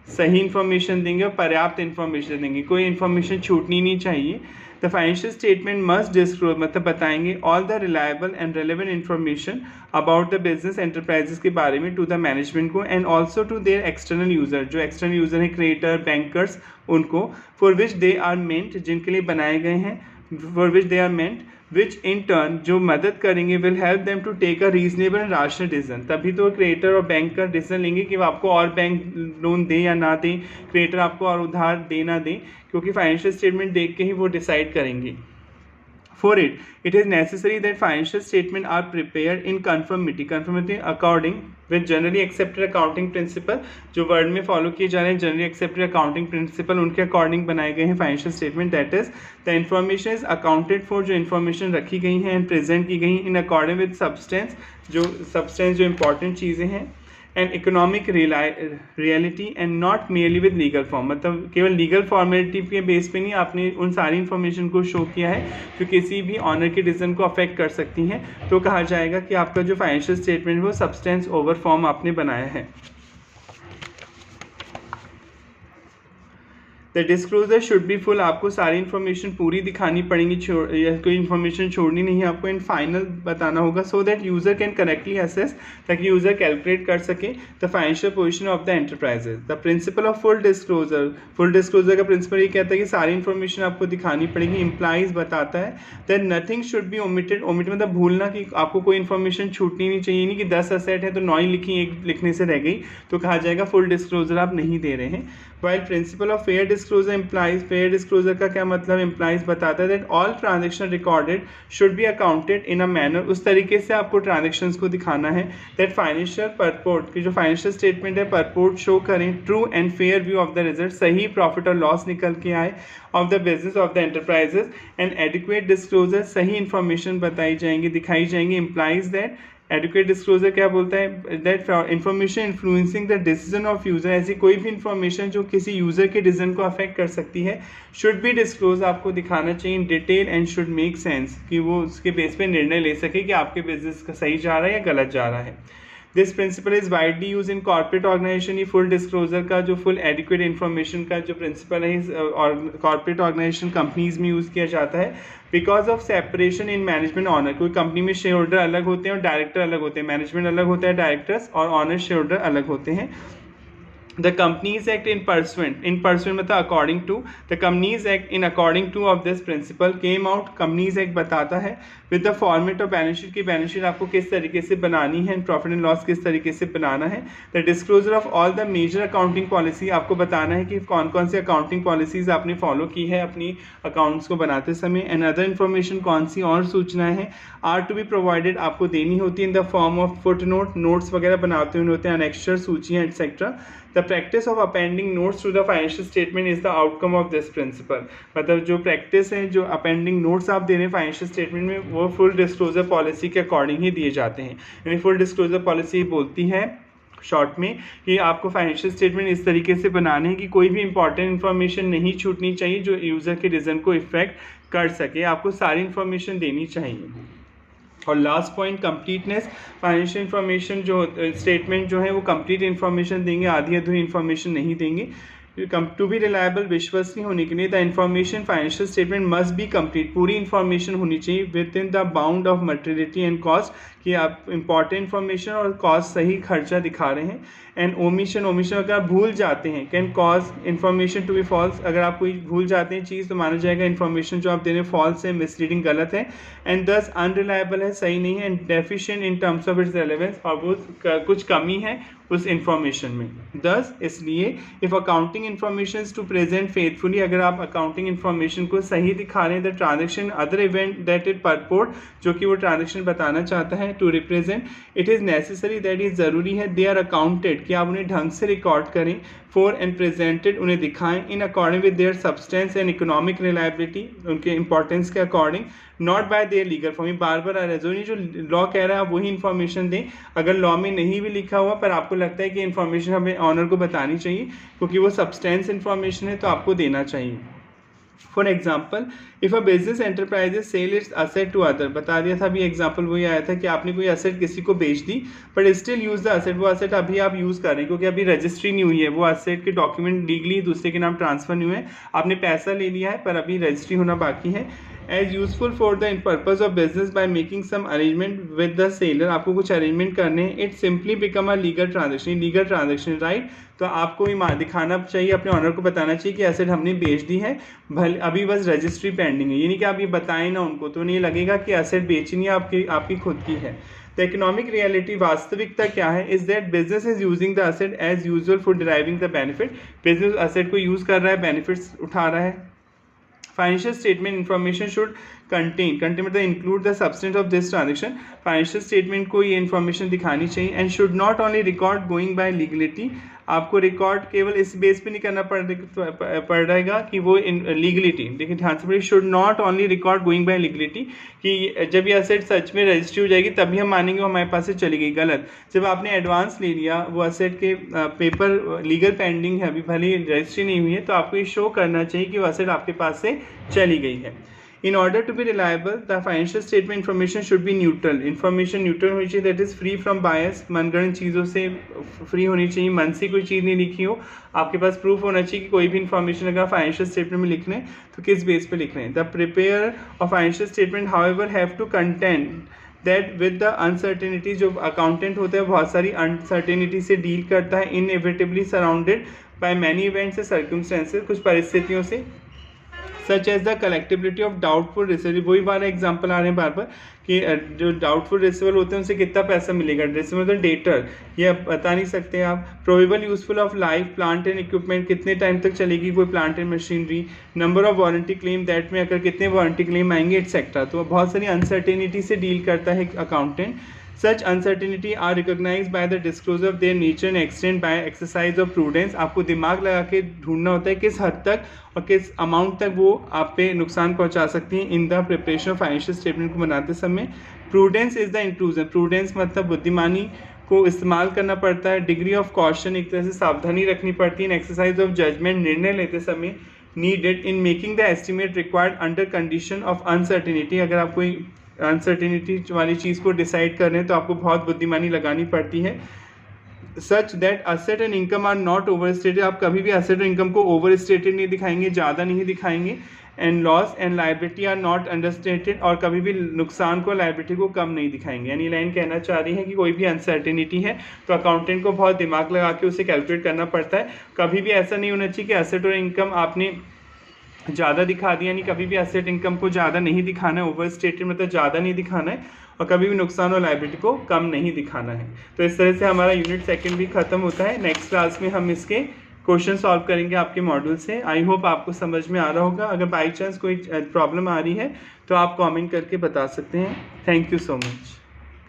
सही इन्फॉर्मेशन देंगे और पर्याप्त इन्फॉर्मेशन देंगे, कोई इन्फॉर्मेशन छूटनी नहीं चाहिए। The financial statement must disclose, मतलब बताएंगे all the reliable and relevant information about the business enterprises के बारे में टू द मैनेजमेंट को, and also to their external user, जो एक्सटर्नल यूजर हैं क्रिएटर बैंकर्स उनको, for which they are meant, जिनके लिए बनाए गए हैं, for which they are meant, which in turn जो मदद करेंगे, will help them to take a reasonable and rational decision, तभी तो क्रिएटर और बैंक का डिसीजन लेंगे कि वो आपको और बैंक लोन दें या ना दें, क्रिएटर आपको और उधार दे ना दें, क्योंकि फाइनेंशियल स्टेटमेंट देख के ही वो डिसाइड करेंगे। For it, it is necessary that financial statements are prepared in conformity according with generally accepted accounting principle, जो वर्ड में फॉलो किए जा रहे हैं generally accepted accounting principle, उनके अकॉर्डिंग बनाए गए हैं financial statement, that is the information is accounted for, जो इन्फॉर्मेशन रखी गई हैं एंड प्रेजेंट की गई इन अकॉर्डिंग विद सब्सटेंस जो इंपॉर्टेंट चीज़ें हैं, and economic reality and not merely with legal form, मतलब केवल लीगल फॉर्मेलिटी के बेस पे नहीं आपने उन सारी इन्फॉर्मेशन को शो किया है जो किसी भी ऑनर के डिसीजन को अफेक्ट कर सकती हैं, तो कहा जाएगा कि आपका जो फाइनेंशियल स्टेटमेंट है वो सब्सटेंस ओवर फॉर्म आपने बनाया है। The disclosure should be full, आपको सारी इन्फॉर्मेशन पूरी दिखानी पड़ेगी, या कोई इन्फॉर्मेशन छोड़नी नहीं है आपको, इन फाइनल बताना होगा, so that user can correctly assess, ताकि यूजर कैलकुलेट कर सके the financial position of the enterprises. The principle of full disclosure का प्रिंसिपल ये कहता है कि सारी इन्फॉर्मेशन आपको दिखानी पड़ेगी। इम्प्लाइज बताता है that nothing should be omitted, मतलब भूलना कि आपको कोई इन्फॉर्मेशन छूटनी नहीं चाहिए, नहीं कि 10 असेट है तो 9 ही लिखी, एक लिखने से रह गई, तो कहा जाएगा फुल डिस्क्लोजर आप नहीं दे रहे हैं। While principle of fair disclosure implies, fair disclosure का क्या मतलब, इम्प्लाइज बताता है that all transaction recorded should be accounted in a manner, उस तरीके से आपको ट्रांजेक्शन्स को दिखाना है दैट फाइनेंशियल परपोर्ट की जो फाइनेंशियल स्टेटमेंट है परपोर्ट शो करें true and fair view of the result, सही प्रॉफिट और लॉस निकल के आए of the business of the enterprises, and adequate disclosure, सही इन्फॉर्मेशन बताई जाएंगी, दिखाई जाएंगी। इम्प्लाइज दैट एडिक्वेट डिस्क्लोजर क्या बोलता है, that information influencing the decision of user, ऐसी कोई भी इन्फॉर्मेशन जो किसी यूजर के डिसीजन को अफेक्ट कर सकती है शुड बी डिस्क्लोज, आपको दिखाना चाहिए in detail and should make sense, कि वो उसके बेस पे निर्णय ले सके कि आपके बिजनेस का सही जा रहा है या गलत जा रहा है। This principle is widely use in corporate organisation, ये फुल डिस्क्लोजर का जो फुल एडिक्वेट इन्फॉर्मेशन का जो प्रिंसिपल है और कॉर्पोरेट ऑर्गेनाइजेशन कंपनीज में यूज़ किया जाता है, because of separation in management owner, कोई कंपनी में शेयर होल्डर अलग होते हैं और डायरेक्टर अलग होते हैं, मैनेजमेंट अलग होता है डायरेक्टर्स, और ऑनर शेयर होल्डर अलग होते हैं। The Companies Act in pursuant मतलब according to, the Companies Act in according to of this principle came out, Companies Act बताता है with the format of balance sheet, की balance sheet आपको किस तरीके से बनानी है, प्रॉफिट एंड लॉस किस तरीके से बनाना है। the disclosure of all the major accounting policy, आपको बताना है कि कौन कौन से अकाउंटिंग पॉलिसीज आपने फॉलो की है अपनी अकाउंट्स को बनाते समय, एंड अदर इन्फॉर्मेशन कौन सी और सूचनाएं हैं आर टू बी प्रोवाइडेड, आपको देनी होती है in the form of foot note, notes वगैरह बनाते हुए होते हैं, अनेक्स्चर, सूचियाँ etcetera. The practice of appending notes to the financial statement is the outcome of this principle, मतलब जो प्रैक्टिस है, जो अपेंडिंग नोट्स आप दे रहे हैं फाइनेंशियल स्टेटमेंट में, वो फुल डिस्क्लोजर पॉलिसी के अकॉर्डिंग ही दिए जाते हैं। यानी फुल डिस्क्लोजर पॉलिसी बोलती है शॉर्ट में कि आपको फाइनेंशियल स्टेटमेंट इस तरीके से बनाने हैं कि कोई भी इंपॉर्टेंट इन्फॉर्मेशन नहीं छूटनी चाहिए जो यूज़र के डिसीजन को इफेक्ट कर सके, आपको सारी इन्फॉर्मेशन देनी चाहिए। और last point completeness, financial information जो स्टेटमेंट जो है वो कंप्लीट इन्फॉर्मेशन देंगे, आधी अधूरी इन्फॉर्मेशन नहीं देंगे। टू बी रिलायबल, विश्वसनीय होने के लिए the information financial statement must be complete, पूरी इन्फॉर्मेशन होनी चाहिए with in the bound of materiality and cost, कि आप इंपॉर्टेंट इन्फॉर्मेशन और कॉस्ट सही खर्चा दिखा रहे हैं। एंड ओमिशन अगर आप भूल जाते हैं can cause information to be false, अगर आप कोई भूल जाते हैं चीज़ तो माना जाएगा इन्फॉर्मेशन जो आप दे रहे हैं फॉल्स है, मिसलीडिंग, गलत है। एंड दस अनरिलायबल है, सही नहीं है। And deficient in terms of its relevance, और वो कुछ कमी है उस इंफॉर्मेशन में। दस इसलिए if accounting information to present faithfully, अगर आप अकाउंटिंग इन्फॉर्मेशन को सही दिखा रहे हैं, the transaction other event that it purport, जो कि वो ट्रांजेक्शन बताना चाहता है to represent, it is necessary that is ज़रूरी है, दे आर अकाउंटेड, कि आप उन्हें ढंग से रिकॉर्ड करें, फॉर एंड प्रेजेंटेड, उन्हें दिखाएं, in according with their substance and economic reliability, उनके इंपॉर्टेंस के according, not bye there legal form. ये बार बार आ रहा है, जो लॉ कह रहा है आप वही इन्फॉर्मेशन दें। अगर लॉ में नहीं भी लिखा हुआ पर आपको लगता है कि इन्फॉर्मेशन हमें ऑनर को बतानी चाहिए क्योंकि वो सब्सटेंस इन्फॉर्मेशन है, तो आपको देना चाहिए। For example, if a business enterprises sell its asset to other, बता दिया था अभी एग्जाम्पल वही आया था कि आपने कोई असेट किसी को बेच दी but still use the asset, वो असेट अभी आप यूज़ कर रहे हैं क्योंकि अभी रजिस्ट्री नहीं हुई है, वो असेट के डॉक्यूमेंट लीगली दूसरे के नाम ट्रांसफर नहीं हुए, आपने पैसा ले लिया है पर अभी रजिस्ट्री होना बाकी है। As useful for the purpose of business by making some arrangement with the seller, आपको कुछ अरेंजमेंट करने हैं, it simply become a legal transaction, right. तो आपको ये दिखाना चाहिए, अपने ऑनर को बताना चाहिए कि एसेट हमने बेच दी है, भले अभी बस रजिस्ट्री पेंडिंग है, ये नहीं कि आप ये बताएं ना उनको, तो नहीं लगेगा कि एसेट बेचनी है आपकी खुद की है। द इकोनॉमिक रियलिटी, वास्तविकता क्या है, is that business is using the asset as usual for deriving the benefit, business asset को यूज़ कर रहा है, बेनिफिट्स उठा रहा है। Financial statement information should contain मतलब include the substance of this transaction, financial statement को ये इन्फॉर्मेशन दिखानी चाहिए। And should not only record going by legality, आपको रिकॉर्ड केवल इस बेस पे नहीं करना पड़ेगा कि वो लीगलिटी, देखिए ध्यान से पढ़िए, should not only record going by legality, कि जब ये असेट सच में रजिस्ट्री हो जाएगी तभी हम मानेंगे वो हमारे पास से चली गई, गलत। जब आपने एडवांस ले लिया, वो असेट के पेपर लीगल पेंडिंग है, अभी भले रजिस्ट्री नहीं हुई है, तो आपको ये शो करना चाहिए कि वो असेट आपके पास से चली गई है। In order to be reliable, the financial statement information should be neutral. Information neutral होनी चाहिए, that is free from bias. मनगढ़ंत चीज़ों से फ्री होनी चाहिए, मन से कोई चीज़ नहीं लिखी हो, आपके पास प्रूफ होना चाहिए कि कोई भी इन्फॉर्मेशन अगर फाइनेंशियल स्टेटमेंट में लिख रहे हैं तो किस बेस पे लिख रहे हैं। The prepare of financial statement however have to content that with the uncertainty, जो अकाउंटेंट होता है बहुत सारी अनसर्टेनिटी से डील करता है, inevitably surrounded by many events and circumstances, कुछ परिस्थितियों से, such as the collectibility of doubtful receivable, वही बार एग्जाम्पल आ रहे हैं बार बार कि जो डाउटफुल रिसीवेबल होते हैं उनसे कितना पैसा मिलेगा, रिसीवेबल मतलब डेटर, ये बता नहीं सकते आप। Probable useful of life plant and equipment, कितने टाइम तक चलेगी कोई plant and machinery, number of warranty claim, that में अगर कितने वारंटी क्लेम आएंगे एक्सेट्रा, तो बहुत सारी अनसर्टेनिटी से डील करता है accountant. Such uncertainty are recognized by the disclosure of their nature and extent by exercise of prudence, आपको दिमाग लगा के ढूंढना होता है किस हद तक और किस अमाउंट तक वो आप पे नुकसान पहुंचा सकती हैं इन the preparation of financial statement को बनाते समय। Prudence is the inclusion, prudence मतलब बुद्धिमानी को इस्तेमाल करना पड़ता है। डिग्री ऑफ कॉशन, एक तरह से सावधानी रखनी पड़ती है। एक्सरसाइज ऑफ जजमेंट, निर्णय लेते समय needed in making the estimate required under condition of uncertainty, अगर आप कोई अनसर्टेनिटी वाली चीज़ को डिसाइड कर रहे हैं तो आपको बहुत बुद्धिमानी लगानी पड़ती है। Such that asset and income are not over stated, आप कभी भी असेट और इनकम को ओवर स्टेटेड नहीं दिखाएंगे, ज़्यादा नहीं दिखाएंगे। And loss and liability are not understated, और कभी भी नुकसान को लाइबिलिटी को कम नहीं दिखाएंगे। यानी लाइन कहना चाह रही है कि कोई भी अनसर्टेनिटी है तो अकाउंटेंट को बहुत दिमाग लगा के उसे कैलकुलेट करना पड़ता है। कभी भी ऐसा नहीं होना चाहिए कि असेट और इनकम आपने ज़्यादा दिखा दिया, यानी कभी भी एसेट इनकम को ज़्यादा नहीं दिखाना है, ओवर स्टेटेड मतलब ज़्यादा नहीं दिखाना है, और कभी भी नुकसान और लायबिलिटी को कम नहीं दिखाना है। तो इस तरह से हमारा यूनिट सेकंड भी खत्म होता है। नेक्स्ट क्लास में हम इसके क्वेश्चन सॉल्व करेंगे आपके मॉड्यूल से। आई होप आपको समझ में आ रहा होगा। अगर बाई चांस कोई प्रॉब्लम आ रही है तो आप कमेंट करके बता सकते हैं। Thank you so much.